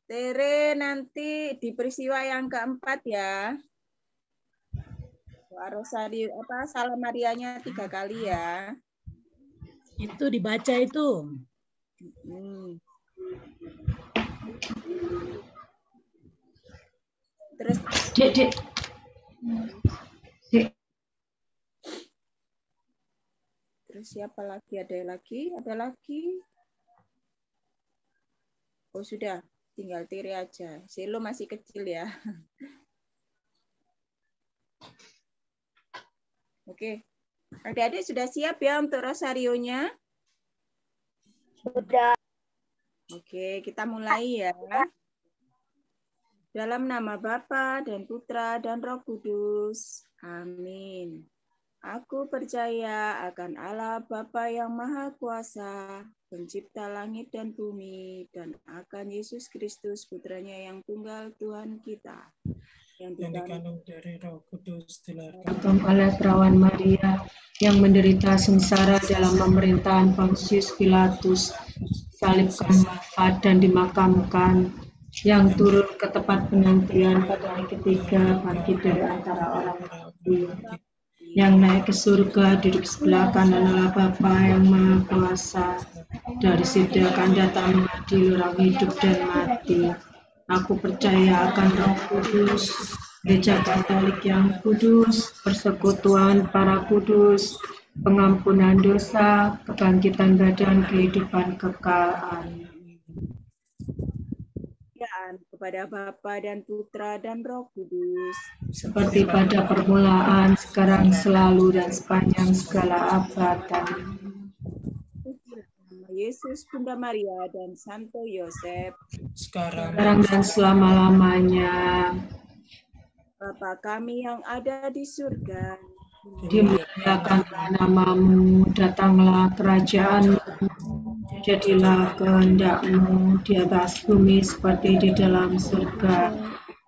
Tere nanti di peristiwa yang keempat ya. Doa Rosario Salam Marianya 3 kali ya. Itu dibaca itu. Terus Dek. Terus siapa lagi? Ada lagi? Oh sudah, tinggal Tere aja. Selo masih kecil ya. Oke. Adik-adik sudah siap ya untuk rosarionya? Sudah. Oke, kita mulai ya. Dalam nama Bapa dan Putra dan Roh Kudus. Amin. Aku percaya akan Allah Bapa yang Maha Kuasa, pencipta langit dan bumi, dan akan Yesus Kristus, putranya yang tunggal Tuhan kita, yang dikandung dari Roh Kudus, dilahirkan oleh perawan Maria, yang menderita sengsara dalam pemerintahan Pontius Pilatus, salibkan, wafat dan dimakamkan, yang turun ke tempat penantian pada hari ketiga, bangkit dari antara orang mati, yang naik ke surga, duduk sebelah kanan Allah Bapa yang Maha Kuasa, dari situ akan datang mengadili orang hidup dan mati. Aku percaya akan Roh Kudus, Gereja Katolik yang kudus, persekutuan para kudus, pengampunan dosa, kebangkitan badan, kehidupan kekal. Amin. Kepada Bapa dan Putra dan Roh Kudus, seperti pada permulaan, sekarang, selalu, dan sepanjang segala abad. Amin. Yesus, Bunda Maria, dan Santo Yosef, sekarang dan selama-lamanya. Bapa kami yang ada di surga, dimuliakanlah namamu, datanglah kerajaanmu, jadilah kehendak-Mu di atas bumi seperti di dalam surga.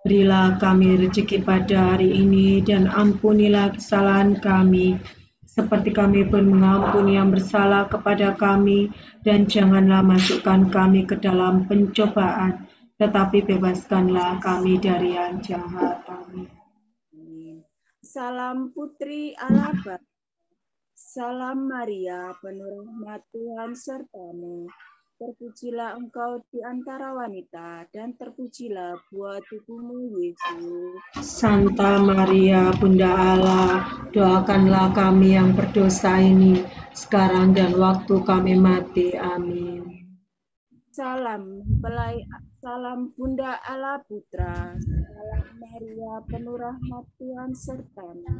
Berilah kami rezeki pada hari ini, dan ampunilah kesalahan kami, seperti kami pun mengampuni yang bersalah kepada kami, dan janganlah masukkan kami ke dalam pencobaan, tetapi bebaskanlah kami dari yang jahat. Amin. Salam Putri Allah Bapa, salam Maria, penuh rahmat Tuhan sertamu. Terpujilah engkau di antara wanita, dan terpujilah buah tubuhmu Yesus. Santa Maria, Bunda Allah, doakanlah kami yang berdosa ini, sekarang dan waktu kami mati. Amin. Salam Bunda Allah Putra, salam Maria, penuh rahmat Tuhan sertamu.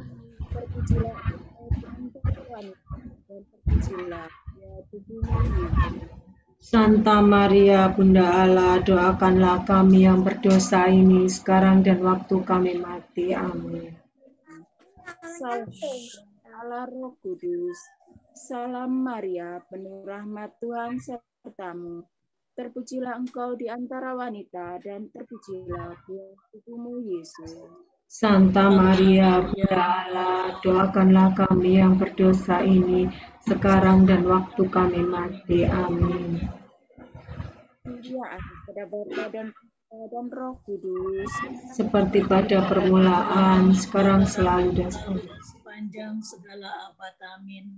Terpujilah engkau di antara wanita, dan terpujilah buah tubuhmu Yesus. Santa Maria, Bunda Allah, doakanlah kami yang berdosa ini, sekarang dan waktu kami mati. Amin. Salam Allah Roh Kudus, salam Maria, penuh rahmat Tuhan sertamu. Terpujilah engkau di antara wanita, dan terpujilah buah tubuhmu Yesus. Santa Maria, Bunda Allah, doakanlah kami yang berdosa ini, sekarang dan waktu kami mati. Amin. Kepada Bapa dan Putra dan Roh Kudus, seperti pada permulaan, sekarang, selalu, dan sepanjang segala abad. Amin.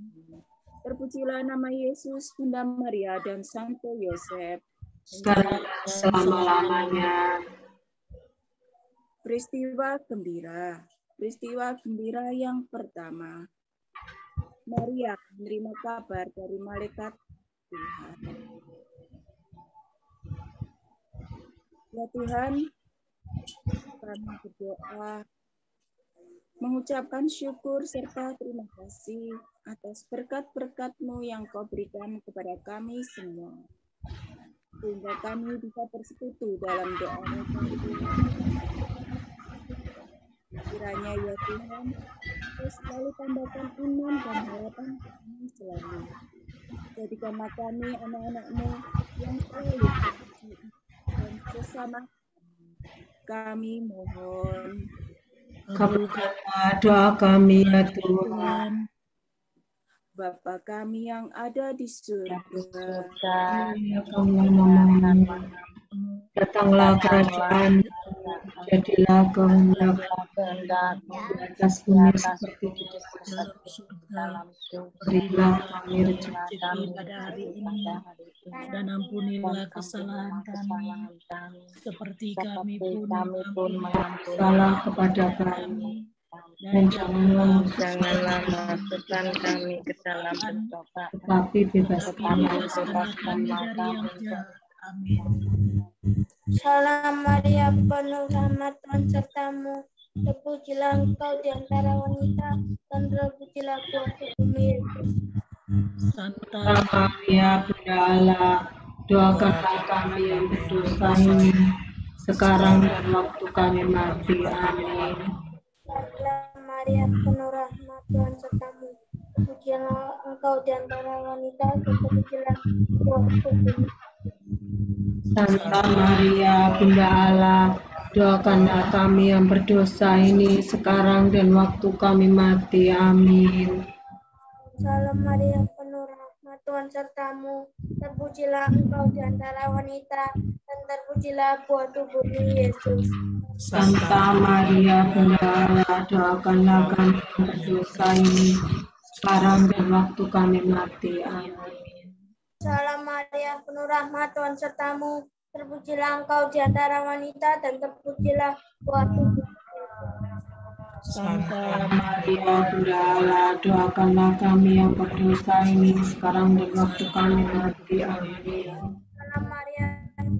Terpujilah nama Yesus, Bunda Maria, dan Santo Yosef, sekarang selama-lamanya. Peristiwa gembira yang pertama. Maria menerima kabar dari malaikat Tuhan. Ya Tuhan, kami berdoa mengucapkan syukur serta terima kasih atas berkat-berkat-Mu yang Kau berikan kepada kami semua, sehingga kami bisa bersekutu dalam doa-Mu. Kiranya ya Tuhan, Kau selalu tambahkan iman dan harapan kami selalu. Jadikanlah kami anak-anak-Mu yang selalu bersuci dan sesama kami mohon. Kabulkanlah doa kami ya Tuhan. Bapa kami yang ada di surga, datanglah kerajaan, jadilah kehendak di atas bumi seperti di dalam surga. berilah kami rezeki Rezeki pada hari ini, dan ampunilah kesalahan kami, seperti kami pun mengampuni salah kepada kami, dan janganlah masukkan kami ke dalam pencobaan, tetapi bebaskan bebaskanlah kami dari yang jahat. Amin. Salam Maria, penuh rahmat, Tuhan sertamu. Terpujilah engkau di antara wanita, dan terpujilah buah tubuhmu Yesus. Santa Maria, Bunda Allah, doakanlah kami yang berdosa ini, sekarang dan waktu kami mati. Amin. Salam Maria, penuh rahmat, Tuhan sertamu. Terpujilah engkau di antara wanita, dan terpujilah buah tubuhmu. Santa Maria, Bunda Allah, doakanlah kami yang berdosa ini, sekarang dan waktu kami mati. Amin. Salam Maria, penuh rahmat, Tuhan sertamu. Terpujilah engkau di antara wanita, dan terpujilah buah tubuhmu Yesus. Santa Maria, Bunda Allah, doakanlah kami yang berdosa ini, sekarang dan waktu kami mati. Amin. Salam Maria, penuh rahmat, Tuhan sertamu. Terpujilah engkau di antara wanita, dan terpujilah buah tubuhmu. Santa Maria, Bunda Allah, doakanlah kami yang berdosa ini, sekarang dan waktu kami mati. Amin. Salam Maria,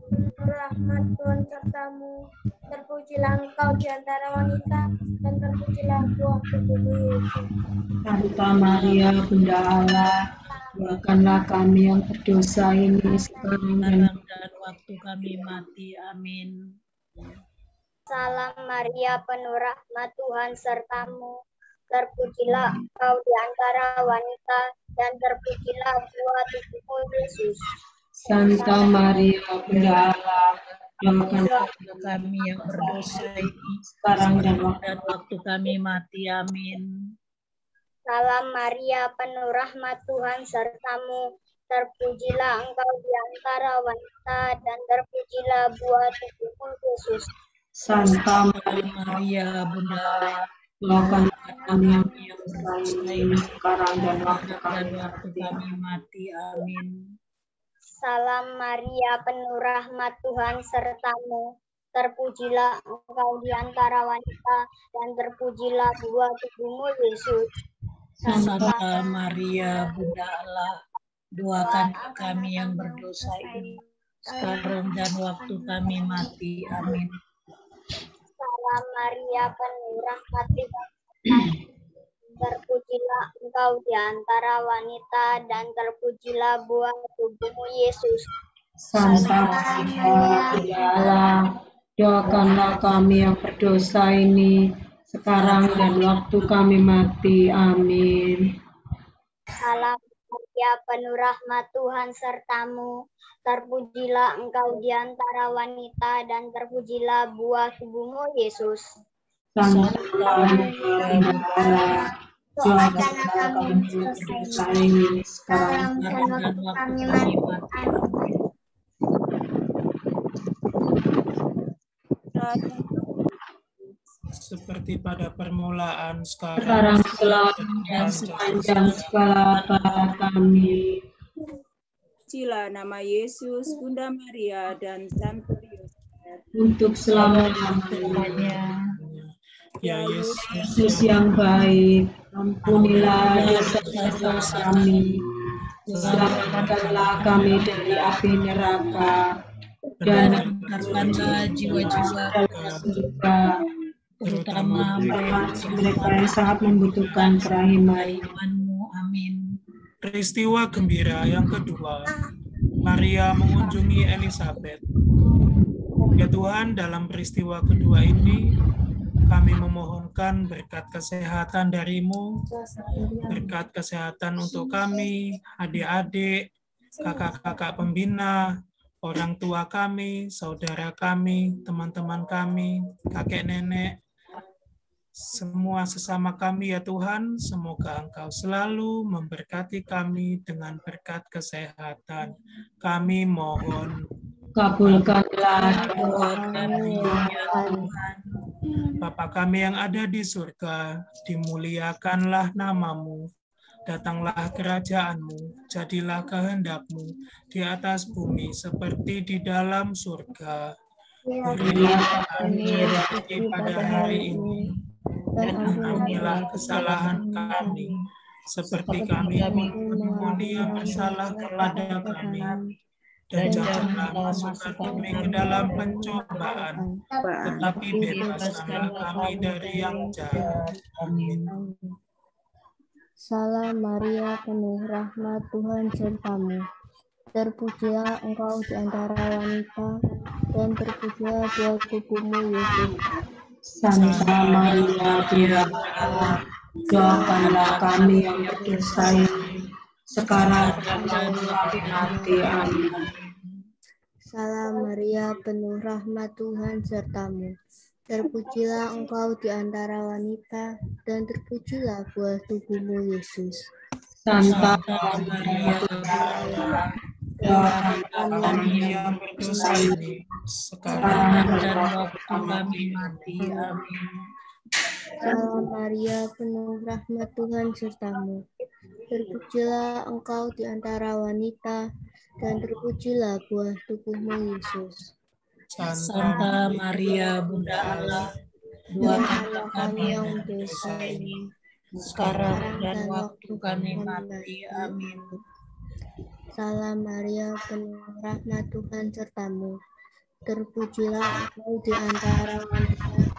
penuh rahmat, Tuhan sertamu. Terpujilah engkau di antara wanita, dan terpujilah buah tubuhmu Yesus. Santa Maria, Bunda Allah, doakanlah kami yang berdosa ini, sekarang dan waktu kami mati. Amin. Salam Maria, penuh rahmat, Tuhan sertamu. Terpujilah engkau di antara wanita, dan terpujilah buah tubuhmu Yesus. Santa Maria, Bunda Allah, doakanlah Kami yang berdosa ini, sekarang dan waktu kami mati. Amin. Salam Maria, penuh rahmat, Tuhan sertamu. Terpujilah engkau di antara wanita, dan terpujilah buah tubuhmu Yesus. Santa Maria, Bunda Allah, doakanlah kami yang berdosa ini, sekarang dan waktu kami mati. Amin. Salam Maria, penuh rahmat, Tuhan sertamu. Terpujilah engkau di antara wanita, dan terpujilah buah tubuhmu Yesus. Santa Maria, Bunda Allah, doakanlah kami yang berdosa ini, sekarang dan waktu kami mati. Amin. Salam Maria, penuh rahmat, Tuhan sertamu. Terpujilah engkau di antara wanita, dan terpujilah buah tubuhmu Yesus. Santa Maria, Bunda Allah, doakanlah kami yang berdosa ini, sekarang dan waktu kami mati. Amin. Salam Maria, penuh rahmat, Tuhan sertamu. Terpujilah engkau di antara wanita, dan terpujilah buah tubuhmu Yesus. Santa Maria, Bunda Allah, doakanlah kami yang berdosa ini, sekarang dan waktu kami mati. Seperti pada permulaan, sekarang selalu dan sepanjang segala abad. Amin. Pujilah nama Yesus, Bunda Maria, dan Santo Yosef, untuk selama-lamanya. Ya Yesus yang baik, ampunilah dosa-dosa kami, selamatkanlah kami dari api neraka, dan antarkanlah jiwa-jiwa surga, terutama mereka yang sangat membutuhkan kerahiman-Mu. Amin. Peristiwa gembira yang kedua, Maria mengunjungi Elisabet. Ya Tuhan, dalam peristiwa kedua ini, kami memohonkan berkat kesehatan dari-Mu, berkat kesehatan untuk kami, adik-adik, kakak-kakak pembina, orang tua kami, saudara kami, teman-teman kami, kakek nenek, semua sesama kami ya Tuhan, semoga Engkau selalu memberkati kami dengan berkat kesehatan. Kami mohon Kabulkanlah doa kami ya Tuhan. Bapa kami yang ada di surga, dimuliakanlah nama-Mu. Datanglah kerajaan-Mu, jadilah kehendak-Mu di atas bumi seperti di dalam surga. Berilah kami rezeki pada hari ini, dan ampunilah kesalahan kami, seperti kami mengampuni yang bersalah kepada kami. Dan janganlah masukkan kami ke dalam pencobaan, tetapi bebaskanlah kami dari yang jahat. Amin. Salam Maria, penuh rahmat, Tuhan sertamu. Terpujilah engkau di antara wanita, dan terpujilah buah tubuhmu, Yesus. Santa Maria, Bunda Allah, doakanlah kami yang berdosa ini, sekarang dan waktu kami mati. Amin. Salam Maria, penuh rahmat, Tuhan sertamu. Terpujilah engkau di antara wanita, dan terpujilah buah tubuhmu, Yesus. Santa Maria, Bunda Allah, doakanlah kami yang berdosa ini, sekarang dan waktu kami mati. Amin. Salam Maria, penuh rahmat, Tuhan sertamu. Terpujilah engkau di antara wanita, dan terpujilah buah tubuhmu, Yesus. Santa Maria, Bunda Allah, doakanlah kami yang berdosa ini, sekarang dan waktu kami mati. Amin. Salam Maria, penuh rahmat, Tuhan sertamu. Terpujilah engkau di antara wanita,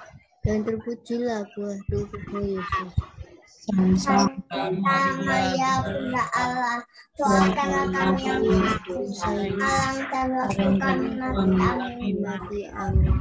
dan terpujilah buah tubuhmu, Yesus. Santa Maria, Bunda Allah, doakanlah kami yang berdosa, sekarang dan waktu kami mati. Amin.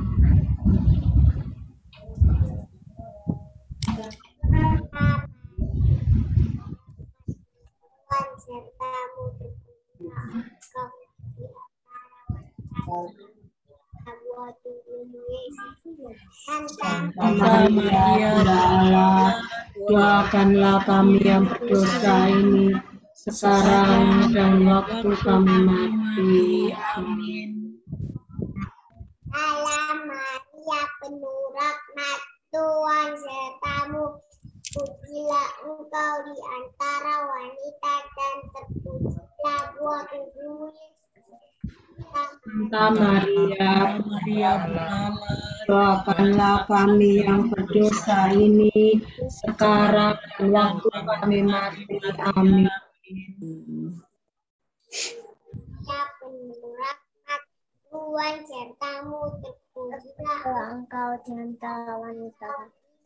Santa Maria, Bunda Allah, doakanlah kami yang berdosa ini, sekarang dan waktu kami mati. Amin. Salam Maria, penuh rahmat, Tuhan sertamu. Pujilah engkau di antara wanita, dan terpujilah buah tubuhmu, Santa Maria, Bunda Allah, doakanlah kami yang berdosa ini, sekarang dan waktu kami mati. Amin. Ya penuh rahmat, Tuhan sertamu. Terpujilah engkau di antara wanita,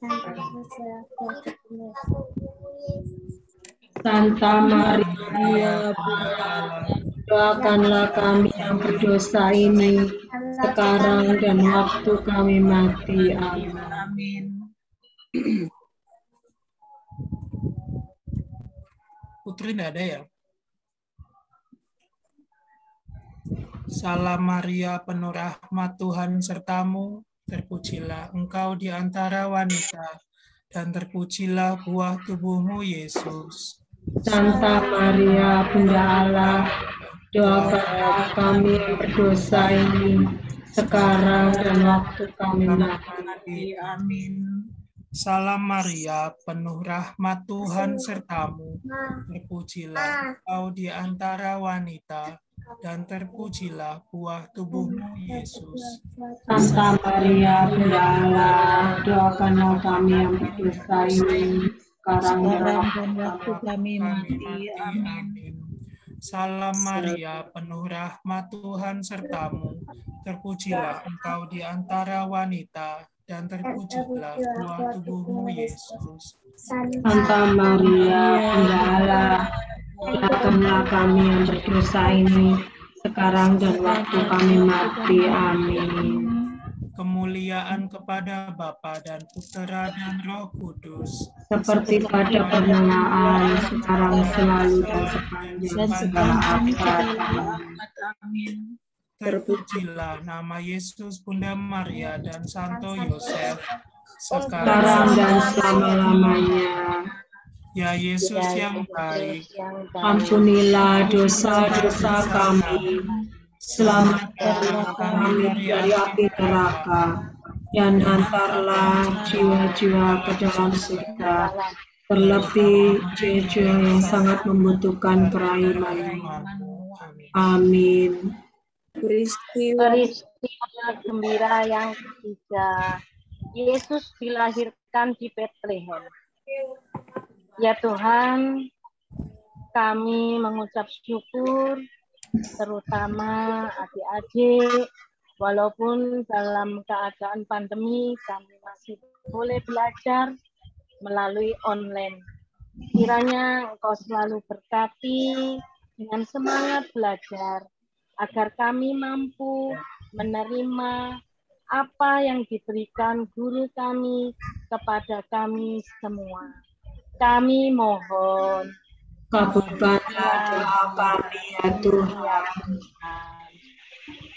dan terpujilah buah tubuhmu, Yesus. Santa Maria, Bunda Allah, doakanlah kami yang berdosa ini, sekarang dan waktu kami mati. Amin. Putri tidak ada ya? Salam Maria, penuh rahmat, Tuhan sertamu. Terpujilah engkau di antara wanita, dan terpujilah buah tubuhmu, Yesus. Santa Maria, Bunda Allah, doakanlah kami yang berdosa ini, sekarang dan waktu kami mati. Amin. Salam Maria, penuh rahmat, Tuhan sertamu. Terpujilah engkau di antara wanita, dan terpujilah buah tubuhmu, Yesus. Santa Maria, Bunda Allah, doakanlah kami yang berdosa ini, sekarang dan waktu kami mati. Amin. Salam Maria, penuh rahmat, Tuhan sertamu. Terpujilah engkau di antara wanita, dan terpujilah buah tubuhmu, Yesus. Santa Maria, Bunda Allah, doakanlah kami yang berdosa ini, sekarang dan waktu kami mati. Amin. Kemuliaan kepada Bapa dan Putera dan Roh Kudus, seperti pada permulaan, sekarang, selalu, dan sepanjang segala abad. Amin. Terpujilah nama Yesus, Bunda Maria, dan Santo Yosef, sekarang dan selama-lamanya. Ya Yesus yang baik, Ampunilah dosa-dosa kami, selamatkanlah kami dari api neraka, dan hantarlah jiwa-jiwa ke dalam surga, terlebih jiwa-jiwa yang sangat membutuhkan kerahiman. Amin. Peristiwa gembira yang ketiga, Yesus dilahirkan di Betlehem. Ya Tuhan, kami mengucap syukur, terutama adik-adik, walaupun dalam keadaan pandemi, kami masih boleh belajar melalui online. Kiranya Engkau selalu berkati dengan semangat belajar, agar kami mampu menerima apa yang diberikan guru kami kepada kami semua. Kami mohon, kabulkanlah doa kami ya Tuhan.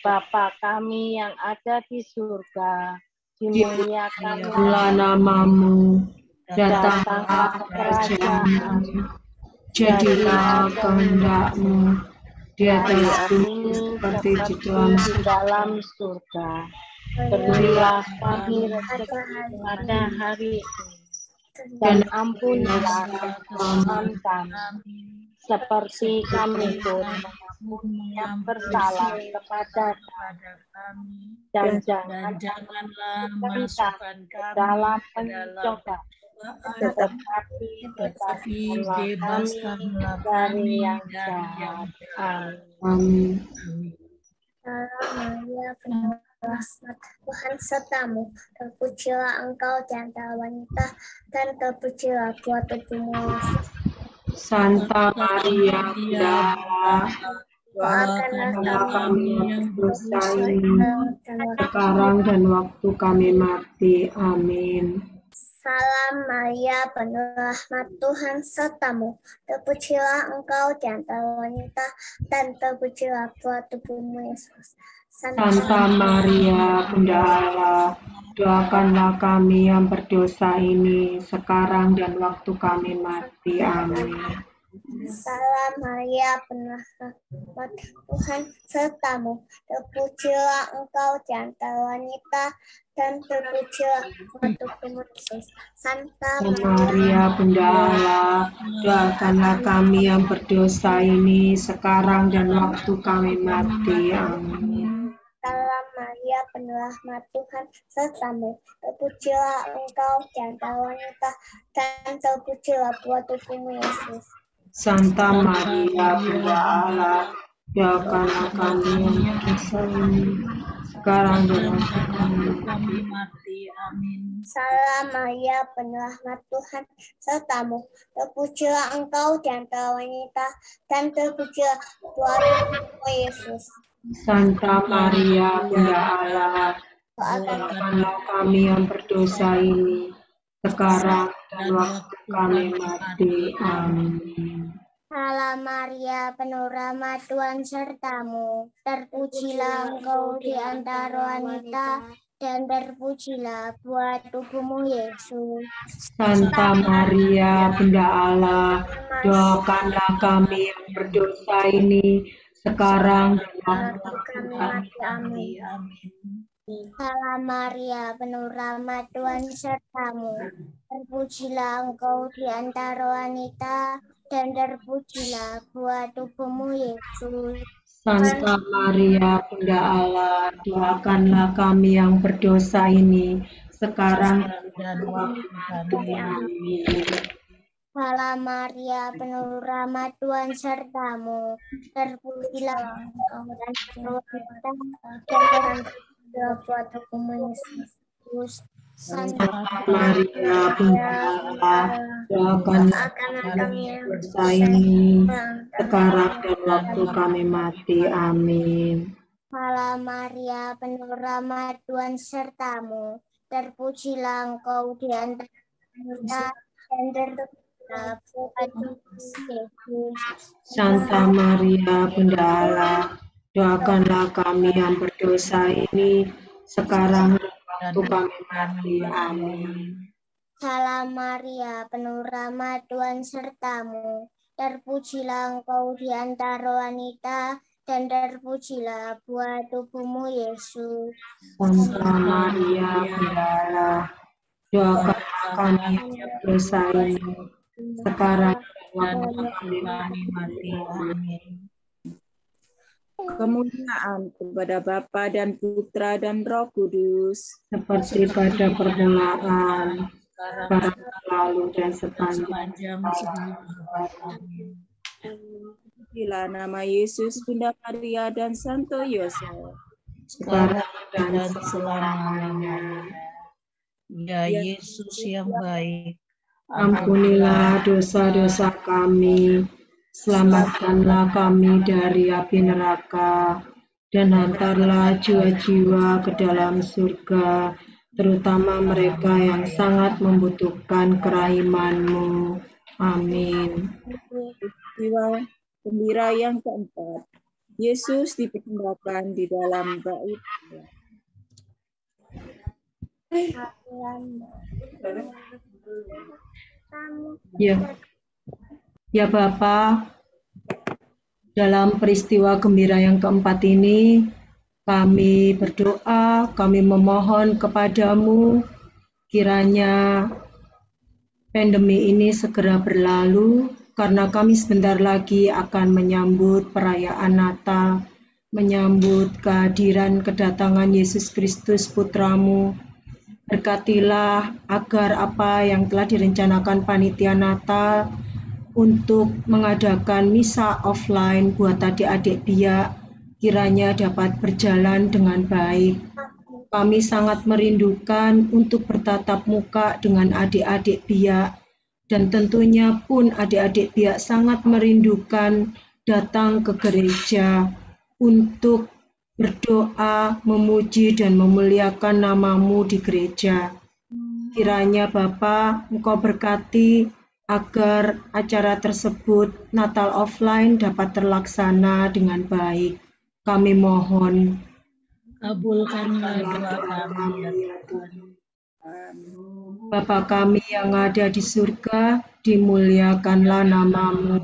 Bapa kami yang ada di surga, dimuliakanlah namamu, datanglah kerajaanmu, jadilah kehendak-mu di atas bumi seperti di dalam surga. Berilah kami rezeki pada hari ini, dan ampunilah kesalahan kami, seperti kami pun yang bersalah kepada kami, dan janganlah masukkan kami dalam pencobaan, tetapi bebaskanlah kami yang jahat. Amin. Salam Maria, penuh rahmat, Tuhan sertamu. Terpujilah engkau di antara wanita, dan terpujilah buah tubuhmu, Yesus. Santa Maria, Bunda Allah, doakanlah kami yang berdosa ini, sekarang dan waktu kami mati. Amin. Salam Maria, penuh rahmat, Tuhan sertamu. Terpujilah engkau di antara wanita, dan terpujilah buah tubuhmu, Yesus. Santa Maria, Bunda Allah, doakanlah kami yang berdosa ini, sekarang dan waktu kami mati. Amin. Salam Maria, penuh rahmat, Tuhan sertamu. Terpujilah engkau di antara wanita, dan terpujilah buah tubuhmu, Yesus. Santa Maria, Bunda Allah, doakanlah kami yang berdosa ini, sekarang dan waktu kami mati. Amin. Salam Maria, penuh rahmat, Tuhan sertamu. Terpujilah engkau di antara wanita, dan terpujilah buah tubuhmu, Yesus. Santa Maria, Bunda Allah, doakanlah kami yang berdosa ini, sekarang dan waktu kami mati. Amin. Salam Maria, penuh rahmat, Tuhan sertamu. Terpujilah engkau di antara wanita, dan terpujilah buah tubuhmu, Yesus. Santa Maria, Bunda Allah, doakanlah kami yang berdosa ini, sekarang dan waktu kami mati. Amin. Salam Maria, penuh rahmat, Tuhan sertamu. Terpujilah engkau di antara wanita, dan terpujilah buah tubuhmu, Yesus. Santa Maria, Bunda Allah, doakanlah kami yang berdosa ini, sekarang dan waktu kami mati. Amin. Salam Maria, penuh rahmat, Tuhan sertamu. Terpujilah engkau di antara wanita, dan terpujilah buah tubuhmu, Yesus. Santa Maria, Bunda Allah, doakanlah kami yang berdosa ini, sekarang dan waktu kami mati. Salam Maria, penuh rahmat, Tuhan sertamu. Terpujilah engkau di antara wanita, dan terpujilah buah tubuhmu, Yesus. Santa Maria, Bunda Allah, doakanlah kami yang berdosa ini, sekarang dan waktu kami mati. Amin. Salam Maria, penuh rahmat, Tuhan sertamu. Terpujilah engkau di antara wanita, dan terpujilah buah tubuhmu, Yesus. Santa Maria, Bunda Allah, doakanlah kami yang berdosa ini, sekarang dan waktu kami mati. Amin. Salam Maria, penuh rahmat Tuhan sertamu. Terpujilah engkau di antara wanita, dan terpujilah buah tubuhmu Yesus. Santa Maria, Bunda Allah, doakanlah kami yang berdosa ini, sekarang dan waktu kami mati. Amin. Kemuliaan kepada Bapa dan Putra dan Roh Kudus, seperti pada permulaan, sekarang, selalu, dan sepanjang segala abad. Bila nama Yesus, Bunda Maria dan Santo Yosef, sekarang dan selamanya. Ya Yesus yang baik, ampunilah dosa-dosa kami, selamatkanlah kami dari api neraka, dan hantarlah jiwa-jiwa ke dalam surga, terutama mereka yang sangat membutuhkan kerahiman-Mu. Amin. Peristiwa gembira yang keempat, Yesus dipersembahkan di dalam bait. Ya Bapa, dalam peristiwa gembira yang keempat ini, kami berdoa, kami memohon kepadamu, kiranya pandemi ini segera berlalu, karena kami sebentar lagi akan menyambut perayaan Natal, menyambut kehadiran kedatangan Yesus Kristus Putramu. Berkatilah agar apa yang telah direncanakan panitia Natal untuk mengadakan misa offline buat adik-adik biak, kiranya dapat berjalan dengan baik. Kami sangat merindukan untuk bertatap muka dengan adik-adik biak, dan tentunya pun adik-adik biak sangat merindukan datang ke gereja untuk berdoa, memuji dan memuliakan nama-Mu di gereja. Kiranya Bapa, Engkau berkati agar acara tersebut Natal offline dapat terlaksana dengan baik. Kami mohon. Kabulkanlah doa kami ya Tuhan. Bapa kami yang ada di surga, dimuliakanlah nama-Mu.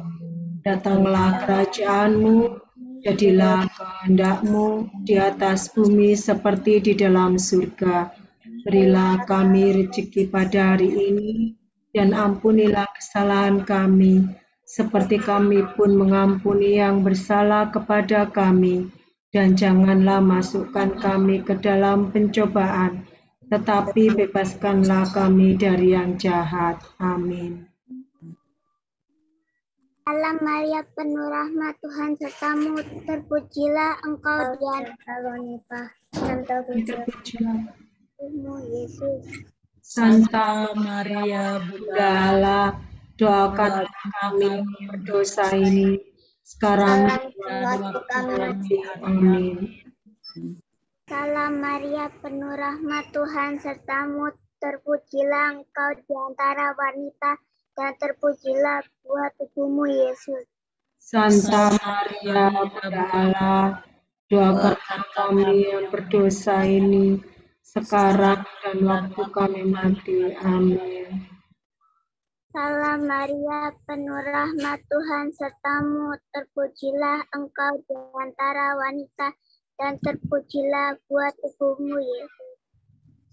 Datanglah kerajaan-Mu, jadilah kehendak-Mu di atas bumi seperti di dalam surga. Berilah kami rezeki pada hari ini, dan ampunilah kesalahan kami, seperti kami pun mengampuni yang bersalah kepada kami. Dan janganlah masukkan kami ke dalam pencobaan, tetapi bebaskanlah kami dari yang jahat. Amin. Salam Maria, penuh rahmat Tuhan sertamu, terpujilah engkau di antara wanita, dan terpujilah Tuhanmu Yesus. Santa Maria, Bunda Allah, doakanlah kami berdosa ini, sekarang dan waktu kami mati. Amin. Salam Maria, penuh rahmat Tuhan sertamu, terpujilah engkau di antara wanita, dan terpujilah buah tubuhmu Yesus. Santa Maria, Bunda Allah, doakanlah kami yang berdosa ini, sekarang dan waktu kami mati. Amin. Salam Maria, penuh rahmat Tuhan sertamu, terpujilah engkau di antara wanita, dan terpujilah buah tubuhmu Yesus.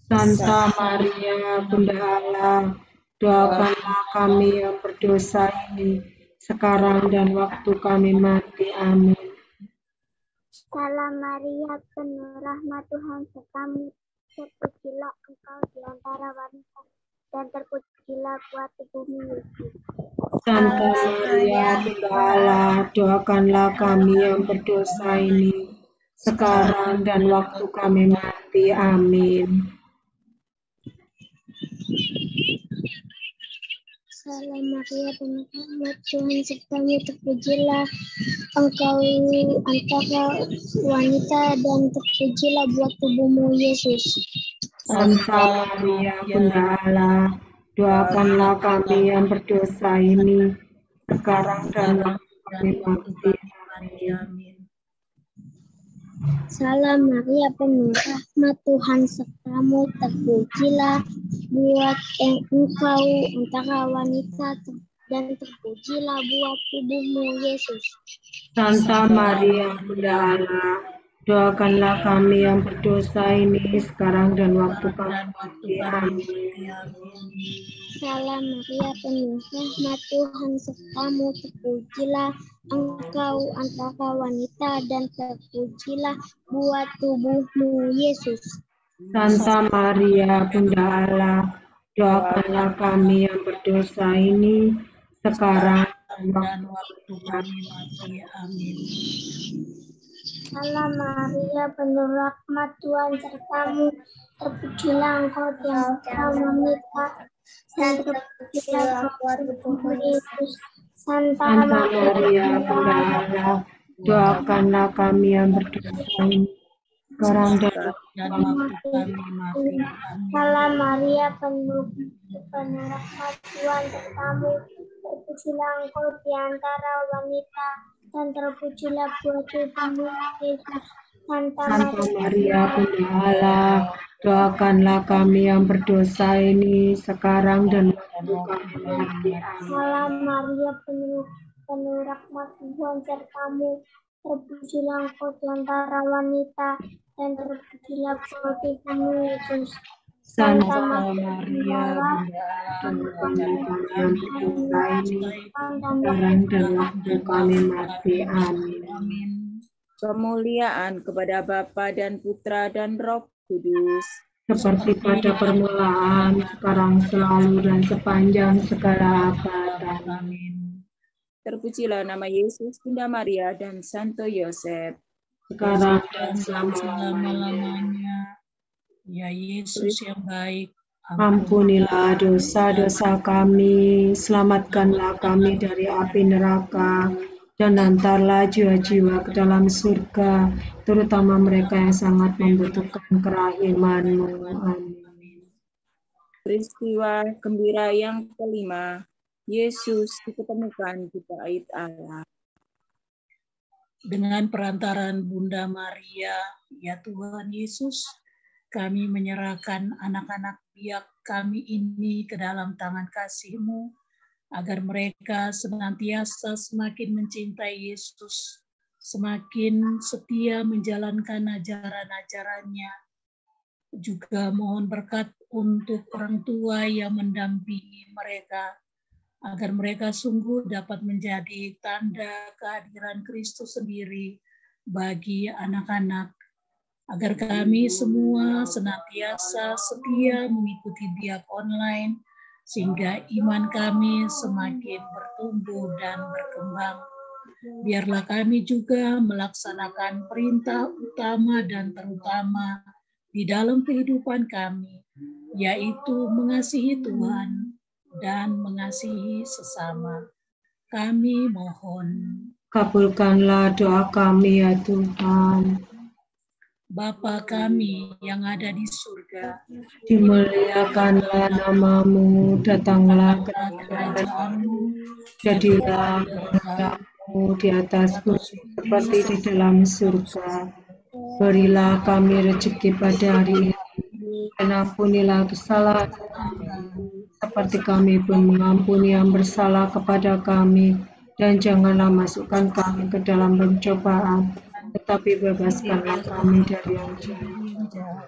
Santa Maria, Bunda Allah, doakanlah kami yang berdosa ini, sekarang dan waktu kami mati. Amin. Salam Maria, penuh rahmat Tuhan sertamu, terpujilah engkau di antara wanita, dan terpujilah buah tubuhmu Yesus. Santa Maria, Bunda Allah, doakanlah kami yang berdosa ini, sekarang dan waktu kami mati. Amin. Salam Maria, penuh rahmat Tuhan sertamu, terpujilah engkau antara wanita, dan terpujilah buah tubuhmu Yesus. Santa Maria, Bunda Allah, doakanlah kami yang berdosa ini, sekarang dan waktu kami mati. Amin. Salam Maria, penuh rahmat Tuhan sertamu, terpujilah buat engkau antara wanita dan terpujilah buat tubuhmu Yesus. Santa Maria, Bunda Allah, doakanlah kami yang berdosa ini sekarang dan waktu kami mati. Amin. Salam Maria, penuh rahmat Tuhan sertamu, terpujilah engkau antara wanita dan terpujilah buat tubuhmu Yesus. Santa Maria, Bunda Allah, doakanlah kami yang berdosa ini sekarang dan waktu kami mati. Amin. Salam Maria, penuh rahmat Tuhan sertamu, terpujilah engkau di antara wanita dan terpujilah buat tubuhmu Yesus. Santa Maria, Bunda Allah, doakanlah kami yang berdosa ini sekarang dan waktu kami mati. Salam Maria, penuh rahmat Tuhan sertamu, terpujilah engkau di antara wanita dan terpujilah buah tubuhmu Yesus. Santa Maria, Bunda Allah, doakanlah kami yang berdosa ini sekarang dan waktu kami mati. Salam Maria, penuh rahmat Tuhan sertamu, terpujilah engkau di antara wanita dan terpujilah buah tubuhmu Yesus. Santa Maria, Bunda Allah, doakanlah kami yang berdosa ini sekarang dan waktu kami mati. Amin. Kemuliaan kepada Bapa dan Putra dan Roh Kudus. Seperti pada permulaan, sekarang, selalu, dan sepanjang segala abad. Amin. Terpujilah nama Yesus, Bunda Maria, dan Santo Yosef. Sekarang dan selama-lamanya. Ya Yesus yang baik, ampunilah dosa-dosa kami, selamatkanlah kami dari api neraka, dan antarlah jiwa-jiwa ke dalam surga, terutama mereka yang sangat membutuhkan kerahiman-Mu. Amin. Peristiwa gembira yang kelima, Yesus diketemukan di bait Allah. Dengan perantaran Bunda Maria, ya Tuhan Yesus, kami menyerahkan anak-anak biak kami ini ke dalam tangan kasih-Mu, agar mereka senantiasa semakin mencintai Yesus, semakin setia menjalankan ajaran-ajarannya. Juga mohon berkat untuk orang tua yang mendampingi mereka, agar mereka sungguh dapat menjadi tanda kehadiran Kristus sendiri bagi anak-anak, agar kami semua senantiasa setia mengikuti biak online, sehingga iman kami semakin bertumbuh dan berkembang. Biarlah kami juga melaksanakan perintah utama dan terutama di dalam kehidupan kami, yaitu mengasihi Tuhan dan mengasihi sesama. Kami mohon. Kabulkanlah doa kami ya Tuhan. Bapa kami yang ada di surga, dimuliakanlah nama-Mu, datanglah kerajaan-Mu, jadilah kehendak-Mu di atas bumi seperti di dalam surga. Berilah kami rezeki pada hari ini, dan ampunilah kesalahan kami, seperti kami pun mengampuni yang bersalah kepada kami, dan janganlah masukkan kami ke dalam pencobaan, tetapi bebaskanlah kami dari yang jahat.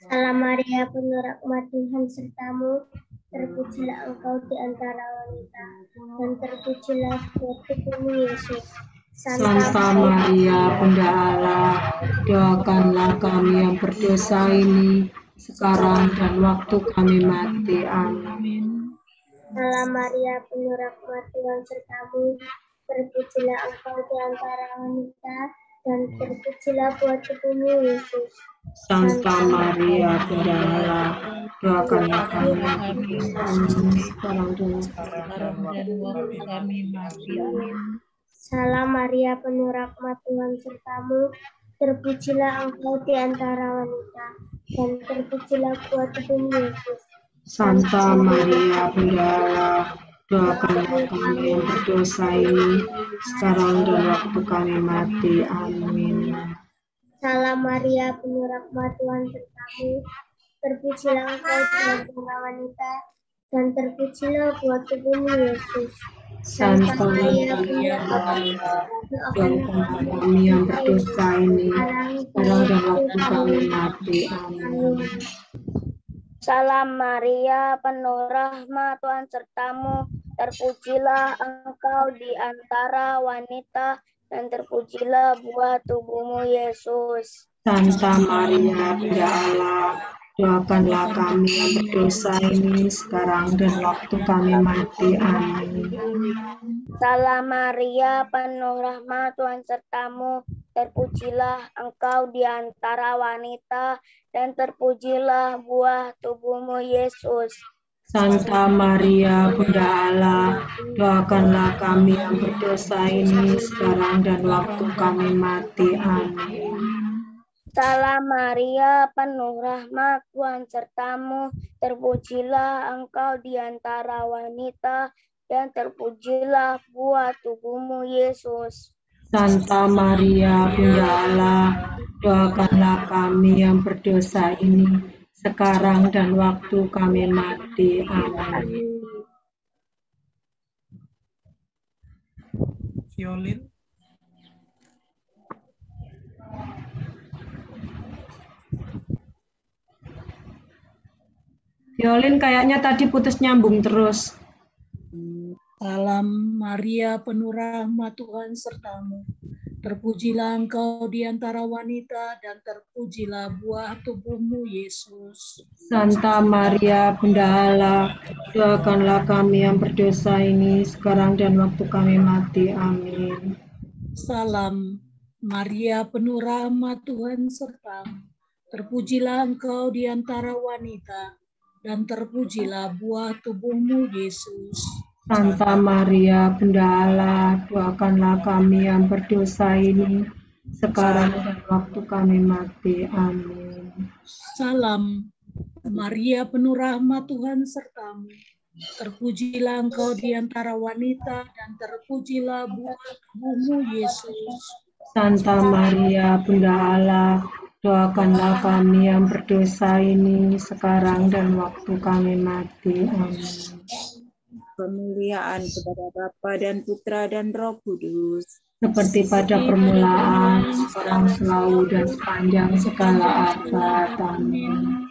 Salam Maria, penuh rahmat Tuhan sertamu, terpujilah engkau di antara wanita, dan terpujilah buah tubuhmu Yesus. Santa Maria, Bunda Allah, doakanlah kami yang berdosa ini, sekarang dan waktu kami mati. Amin. Salam Maria, penuh rahmat Tuhan sertamu, terpujilah engkau di antara wanita, dan terpujilah buah tubuhmu Yesus. Santa Maria, Bunda Allah, doakanlah kami sekarang dan waktu kami mati. Amin. Salam Maria, penuh rahmat Tuhan sertamu, terpujilah engkau di antara wanita, dan terpujilah buah tubuhmu Yesus. Santa Maria, Bunda Allah, doakanlah kami yang berdosa ini, sekarang dan waktu kami mati. Amin. Salam Maria, penuh rahmat Tuhan sertamu. Terpujilah engkau di antara wanita, dan terpujilah buah tubuhmu Yesus. Santa Maria, Bunda Allah, doakanlah kami yang berdosa ini, sekarang dan waktu kami mati. Amin. Salam Maria, penuh rahmat Tuhan sertamu. Terpujilah engkau di antara wanita, dan terpujilah buah tubuhmu Yesus. Santa Maria, Bunda Allah, doakanlah kami yang berdosa ini, sekarang dan waktu kami mati. Amin. Salam Maria, penuh rahmat Tuhan sertamu. Terpujilah engkau di antara wanita, dan terpujilah buah tubuhmu Yesus. Santa Maria, Bunda Allah, doakanlah kami yang berdosa ini, sekarang dan waktu kami mati. Amin. Salam Maria, penuh rahmat Tuhan sertamu. Terpujilah engkau di antara wanita, dan terpujilah buah tubuhmu Yesus. Santa Maria, Bunda Allah, doakanlah kami yang berdosa ini, sekarang dan waktu kami mati. Amin. Violin. Violin kayaknya tadi putus nyambung terus. Salam Maria, penuh rahmat Tuhan sertamu. Terpujilah engkau di antara wanita, dan terpujilah buah tubuhmu Yesus. Santa Maria, Bunda Allah, doakanlah kami yang berdosa ini, sekarang dan waktu kami mati. Amin. Salam Maria, penuh rahmat Tuhan sertamu. Terpujilah engkau di antara wanita, dan terpujilah buah tubuhmu Yesus. Santa Maria, Bunda Allah, doakanlah kami yang berdosa ini, sekarang dan waktu kami mati. Amin. Salam Maria, penuh rahmat Tuhan sertamu. Terpujilah engkau di antara wanita, dan terpujilah buah tubuhmu Yesus. Santa Maria, Bunda Allah, doakanlah kami yang berdosa ini, sekarang dan waktu kami mati. Amin. Kemuliaan kepada Bapa dan Putra dan Roh Kudus, seperti pada permulaan, sekarang, selalu, dan sepanjang segala abad. Amin.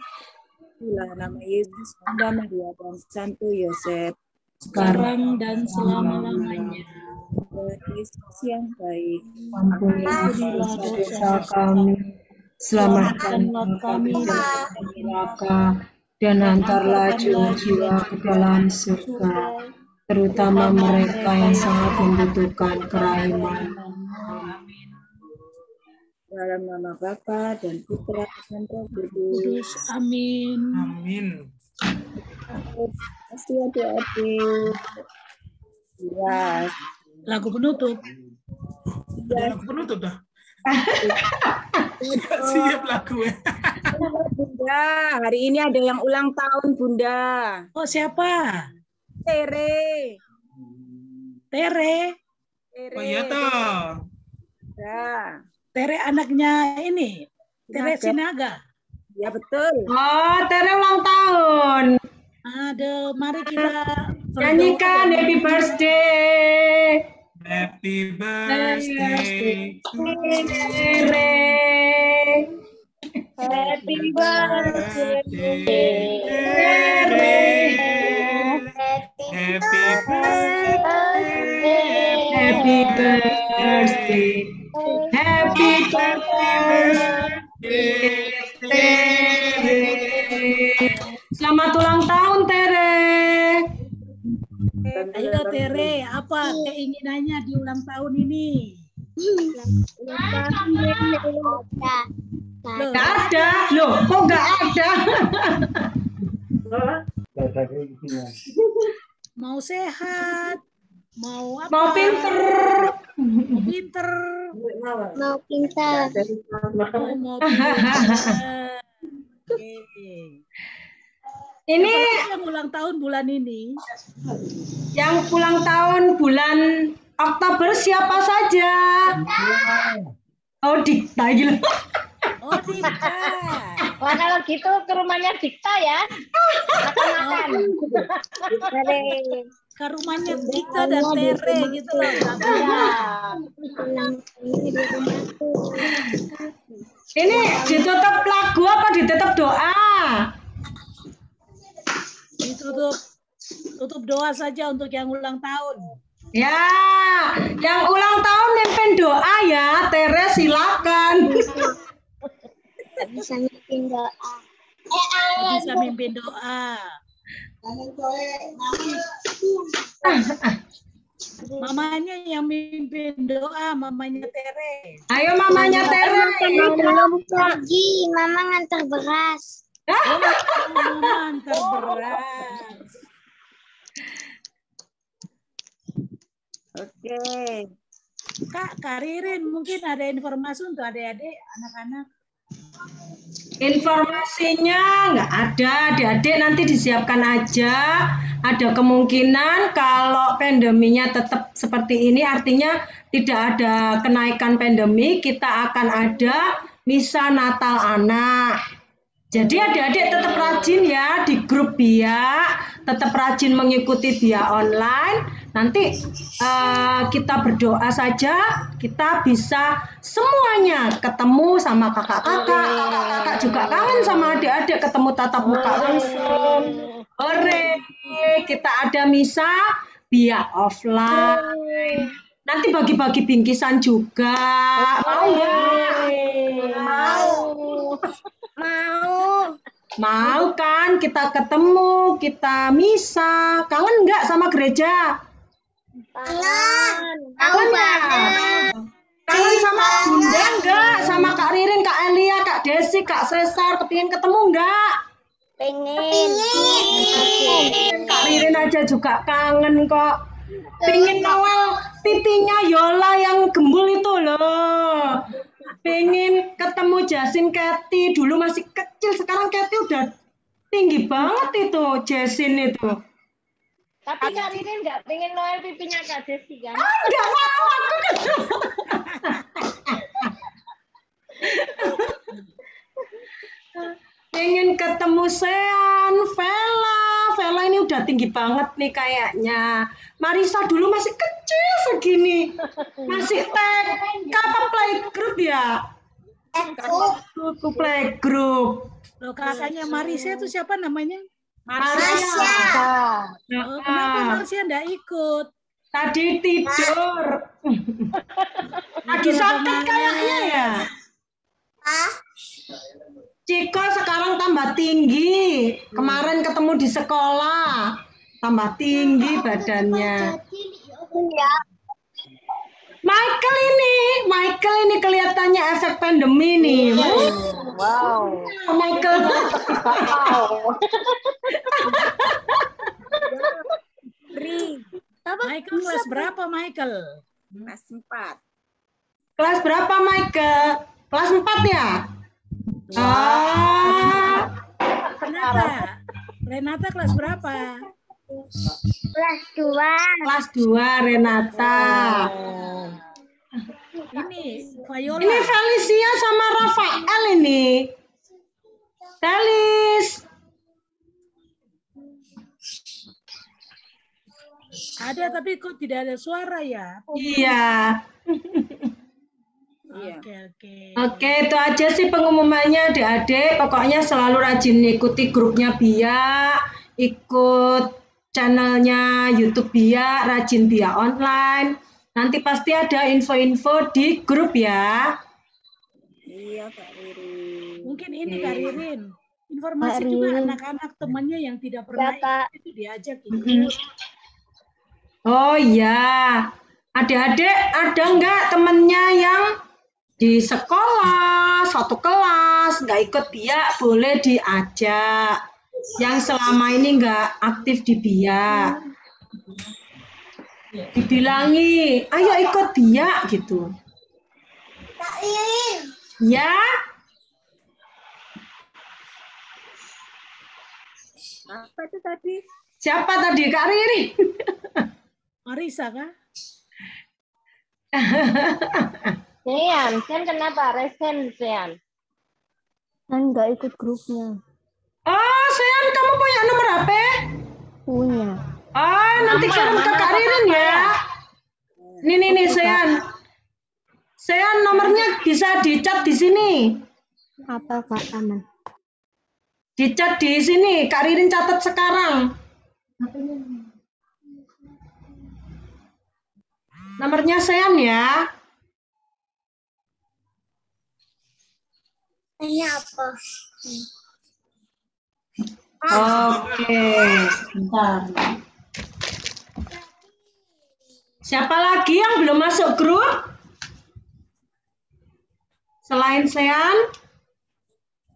Inilah nama Yesus, Bunda Maria, dan Santo Yosef, sekarang dan selama-lamanya. Yesus yang baik, ampunilah dosa kami, selamatkanlah kami dari neraka, dan antarlah jiwa-jiwa ke dalam surga, terutama mereka yang sangat membutuhkan kerahiman. Amin. Dalam nama Bapa dan Putra dan Roh Kudus. Amin. Amin. Terima kasih adik-adik. Ya. Lagu penutup. Lagu penutup dah. Gak siap lagunya. Bunda, hari ini ada yang ulang tahun, Bunda. Oh, siapa? Tere. Oh iya toh. Ya. Tere anaknya ini. Tere Sinaga. Ya betul. Oh, Tere ulang tahun. Aduh, mari kita nyanyikan Happy Birthday. Happy birthday to Tere. Happy birthday, Tere. Happy birthday. Happy birthday. Happy birthday. Tere. Selamat ulang tahun, Tere. Ayo Tere, apa keinginannya di ulang tahun ini? Nggak ada. Loh, kok nggak ada? Mau sehat, mau apa? Mau pinter. Mau pinter. mau pintar. Oh, mau pinter. Oke. Ini yang ulang tahun bulan ini. Yang ulang tahun bulan Oktober siapa saja? Oh, Dikta gila. Oh, Dikta. Wah, kalau gitu ke rumahnya Dikta ya. Makan-makan. Ke rumahnya Dikta dan Tere gitu loh. Ini ditutup lagu apa ditutup doa? Tutup doa saja untuk yang ulang tahun. Ya, yang ulang tahun mimpin doa ya, Tere silakan. Bisa mimpin doa. Bisa mimpin doa. Mamanya yang mimpin doa, mamanya Tere. Ayo mamanya Tere. Belum pergi, Mama ngantar beras. Mama antar beras. Oke. Kak Ririn, mungkin ada informasi untuk adik-adik, anak-anak? Informasinya nggak ada, adik-adik nanti disiapkan aja. Ada kemungkinan kalau pandeminya tetap seperti ini, artinya tidak ada kenaikan pandemi, kita akan ada misa Natal anak. Jadi adik-adik tetap rajin ya di grup BIA, tetap rajin mengikuti BIA online. Nanti kita berdoa saja, kita bisa semuanya ketemu sama kakak-kakak. Kakak juga kangen sama adik-adik ketemu tatap muka langsung. Hore, kita ada misa BIA offline. Nanti bagi-bagi bingkisan juga. Mau nggak? Mau kan kita ketemu, kita misa. Kangen nggak sama gereja? Kangen ya? Kangen sama Bunda nggak? Sama Kak Ririn, Kak Elia, Kak Desi, Kak Cesar, kepingin ketemu nggak? Pengen. Kak Ririn aja juga kangen kok. Pengen Noel pipinya Yola yang gembul itu loh. Pengen ketemu Jasin Kathy, dulu masih kecil, sekarang Kathy udah tinggi banget itu, Jasin itu. Tapi Kak Ririn nggak pengen Noel pipinya Kak Desi kan? Nggak mau aku. Pengen ketemu Sean, Vela ini udah tinggi banget nih kayaknya. Marisa dulu masih kecil segini, masih TK apa playgroup ya? Playgroup. Loh, kakaknya Marisa itu siapa namanya? Marisa. Oh, kenapa Marisa enggak ikut? Tadi tidur. Lagi sakit kayaknya ya. Ciko sekarang tambah tinggi. Kemarin ketemu di sekolah. Tambah tinggi badannya. Michael ini kelihatannya efek pandemi nih. Wow. Michael. Michael kelas berapa, Michael? Kelas 4. Kelas berapa, Michael? Kelas 4 ya? Renata kelas berapa? Kelas 2. Kelas 2 Renata. Ini Viola. Ini Felicia sama Rafael ini. Telis. Ada tapi kok tidak ada suara ya? Iya. Oke, itu aja sih pengumumannya adik-adik. Pokoknya selalu rajin ikuti grupnya BIA, ikut channelnya YouTube BIA, rajin BIA online. Nanti pasti ada info-info di grup ya. Iya, Kak Ririn. Mungkin ini Kak Ririn. Informasi juga anak-anak temannya yang tidak pernah ikut itu diajak ikut. Oh iya. Adik-adik ada nggak temennya yang di sekolah, satu kelas, nggak ikut BIA, boleh diajak. Yang selama ini nggak aktif di BIA. Dibilangi, ayo ikut BIA gitu. Ya. Apa itu tadi? Siapa tadi? Kak Riri? Marisa kah? Sean kenapa? Resen, Sean. Kan nggak ikut grupnya. Oh, Sean, kamu punya nomor HP? Punya. Ah, nanti kirim ke Kak Ririn ya. Nih, Sean. Sean, nomornya bisa dicat di sini. Apa Kak Aman? Dicat di sini. Kak Ririn catat sekarang. Nomornya Sean ya. Ini apa? Oke, bentar. Siapa lagi yang belum masuk grup? Selain Sean?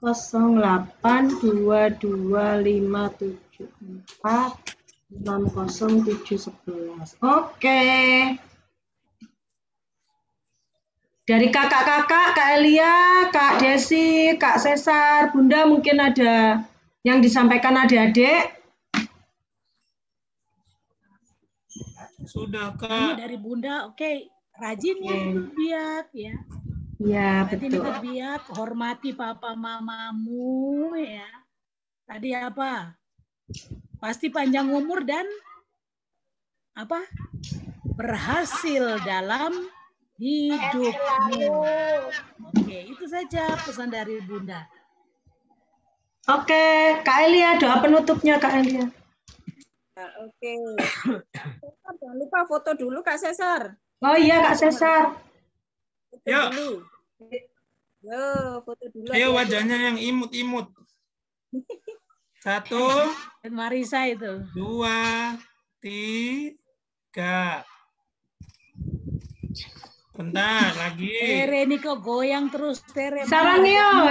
082257460711. Oke. Dari kakak-kakak, Kak Elia, Kak Desi, Kak Cesar, Bunda mungkin ada yang disampaikan adik-adik? Sudah, Ini Kak. dari Bunda, oke. Rajin ya ikut biak ya. Iya, Rajin betul. ikut biak, hormati papa mamamu ya. Tadi apa? Pasti panjang umur dan apa? Berhasil dalam hidupmu. Oke, itu saja pesan dari Bunda. Oke, Kak Elia, doa penutupnya Kak Elia. Oke. Jangan lupa foto dulu Kak Cesar. Oh iya Kak Cesar. Foto Yuk. dulu. Yo, foto dulu. Ayo adik-adik. wajahnya yang imut-imut. 1, Dan Marisa itu. 2, 3. Bentar lagi. Tere ini kok goyang terus Tere. Sarangeo.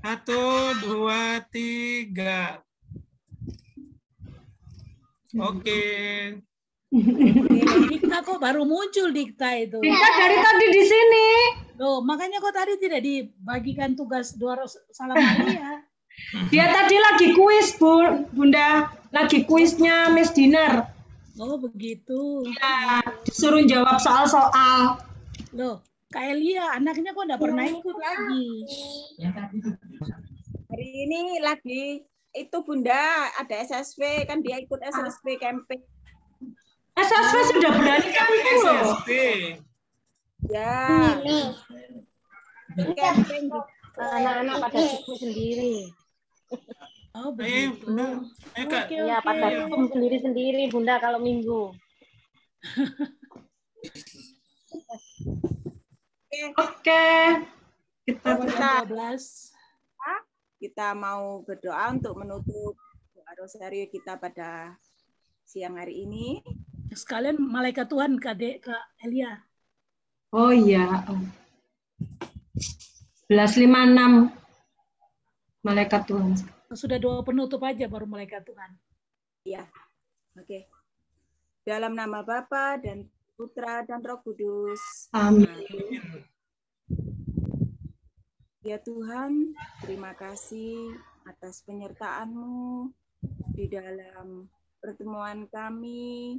1, 2, 3. Oke. Dikta kok baru muncul Dikta itu. Dikta dari tadi di sini. Loh, makanya kok tadi tidak dibagikan tugas doa salam Maria. Dia tadi lagi kuis, Bunda. Lagi kuisnya Miss Dinar. Oh, begitu. Ya, disuruh jawab soal-soal. Loh, Kak Elia, anaknya kok enggak pernah ikut lagi. Hari ini lagi itu Bunda ada SSV kan dia ikut SSV camping. SSV sudah berani camping loh. SSB. Ya. Camping Anak-anak pada sibuk sendiri. Oh, Ayo, begitu. Bunda. Ayo, Kak. Oke, Ya, oke. pada sibuk sendiri-sendiri Bunda kalau minggu. Oke. Kita Jam 12. kita mau berdoa untuk menutup doa rosario kita pada siang hari ini. Sekalian malaikat Tuhan Kak Elia. Oh iya. 1156 malaikat Tuhan. Sudah doa penutup aja baru malaikat Tuhan. Iya. Oke. Dalam nama Bapa dan Putra dan Roh Kudus. Amin. Ya Tuhan, terima kasih atas penyertaan-Mu di dalam pertemuan kami,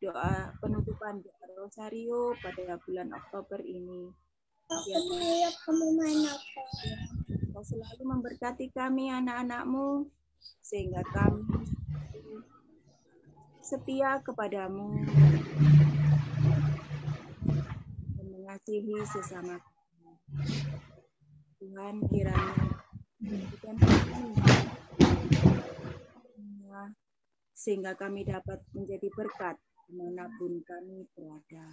doa penutupan doa rosario pada bulan Oktober ini. Ya Tuhan, Kau selalu memberkati kami anak-anak-Mu, sehingga kami setia kepadamu dan mengasihi sesama kami. Tuhan kiranya memberikan kami sehingga kami dapat menjadi berkat dimanapun kami berada.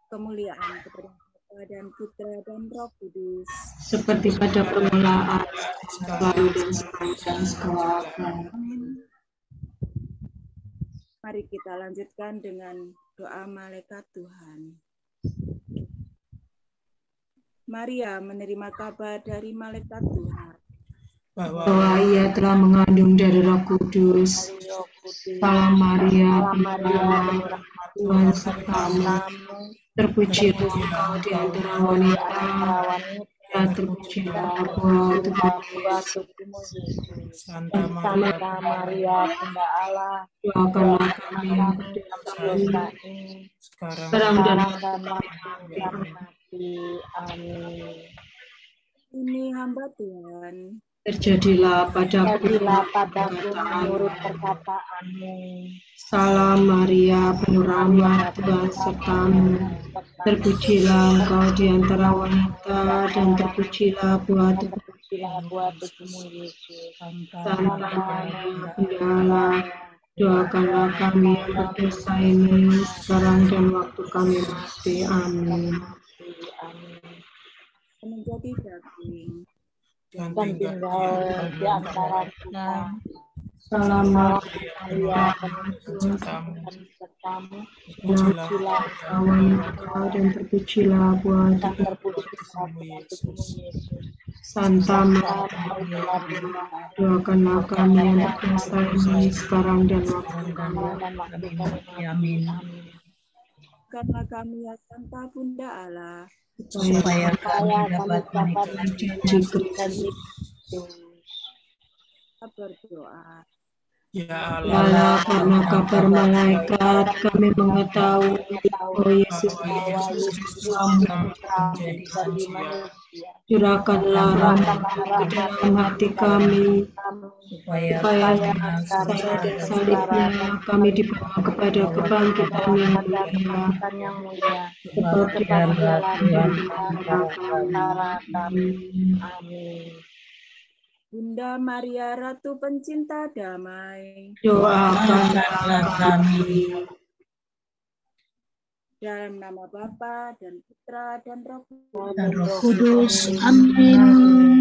Kemuliaan kepada Bapa dan Putra dan Roh Kudus, Seperti pada permulaan, sekarang dan sekarang. Mari kita lanjutkan dengan doa malaikat Tuhan. Maria menerima kabar dari malaikat Tuhan bahwa ia telah mengandung dari Roh Kudus. Salam Maria, penuh Tuhan sertamu. Terpujilah engkau di antara wanita, dan terpujilah buah tubuhmu Yesus. Santa Santa Maria, Bunda Allah, doakanlah kami yang berdosa ini, sekarang sekarang dan dan waktu kami mati. Amin. Ini hamba Tuhan. terjadilah padaku Jadilah padaku menurut perkataanmu. Salam Maria, penuh rahmat Tuhan sertamu. Terpujilah engkau di antara wanita dan terpujilah buah tubuhmu Yesus. Santa Maria, Bunda Allah, doakanlah kami yang berdosa ini sekarang dan waktu kami mati. Amin. Menjadi daging dan Dan tinggal di antara kita. Salam Maria, penuh sertamu. sertamu. Terpujilah engkau dan terpujilah buah tubuhmu Yesus. Santa Maria, doakanlah kami yang berdosa ini sekarang dan waktu kami mati. Amin. karena kami ya Santa Bunda Allah, Supaya kami dapat menikmati janji Kristus. kita berdoa. Ya Allah, karena kabar malaikat kami mengetahui bahwa Yesus menjadi manusia. curahkanlah rahmat ke dalam hati kami supaya supaya saya dan salibnya kami dibawa kepada kebangkitan yang mulia. Sebab dialah Tuhan antara kami. Amin. Bunda Maria Ratu Pencinta Damai, doakanlah kami. dalam nama Bapa dan Putra dan Roh Kudus. Amin.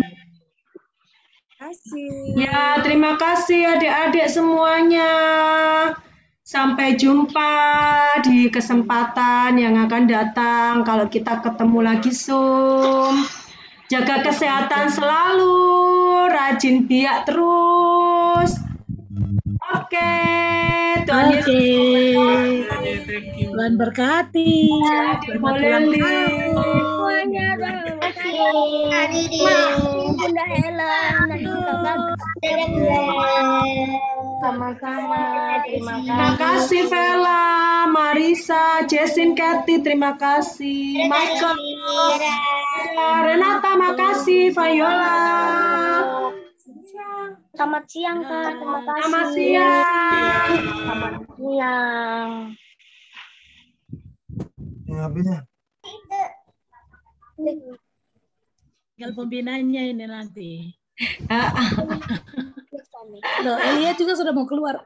Kasih. Ya, terima kasih adik-adik semuanya. Sampai jumpa di kesempatan yang akan datang kalau kita ketemu lagi Zoom. Jaga kesehatan selalu, rajin biak terus. Oke, Tuhan Yesus Tuhan berkati. boleh Semuanya terima kasih. Bunda Helen dan Sama-sama. Terima kasih Vela, Marisa, Jessin, Kathy, terima kasih. Michael, Renata, makasih. Viola. Selamat siang Kak, terima kasih. Selamat siang. Selamat siang. Tinggal pembinanya ini nanti. Loh, Elia juga sudah mau keluar.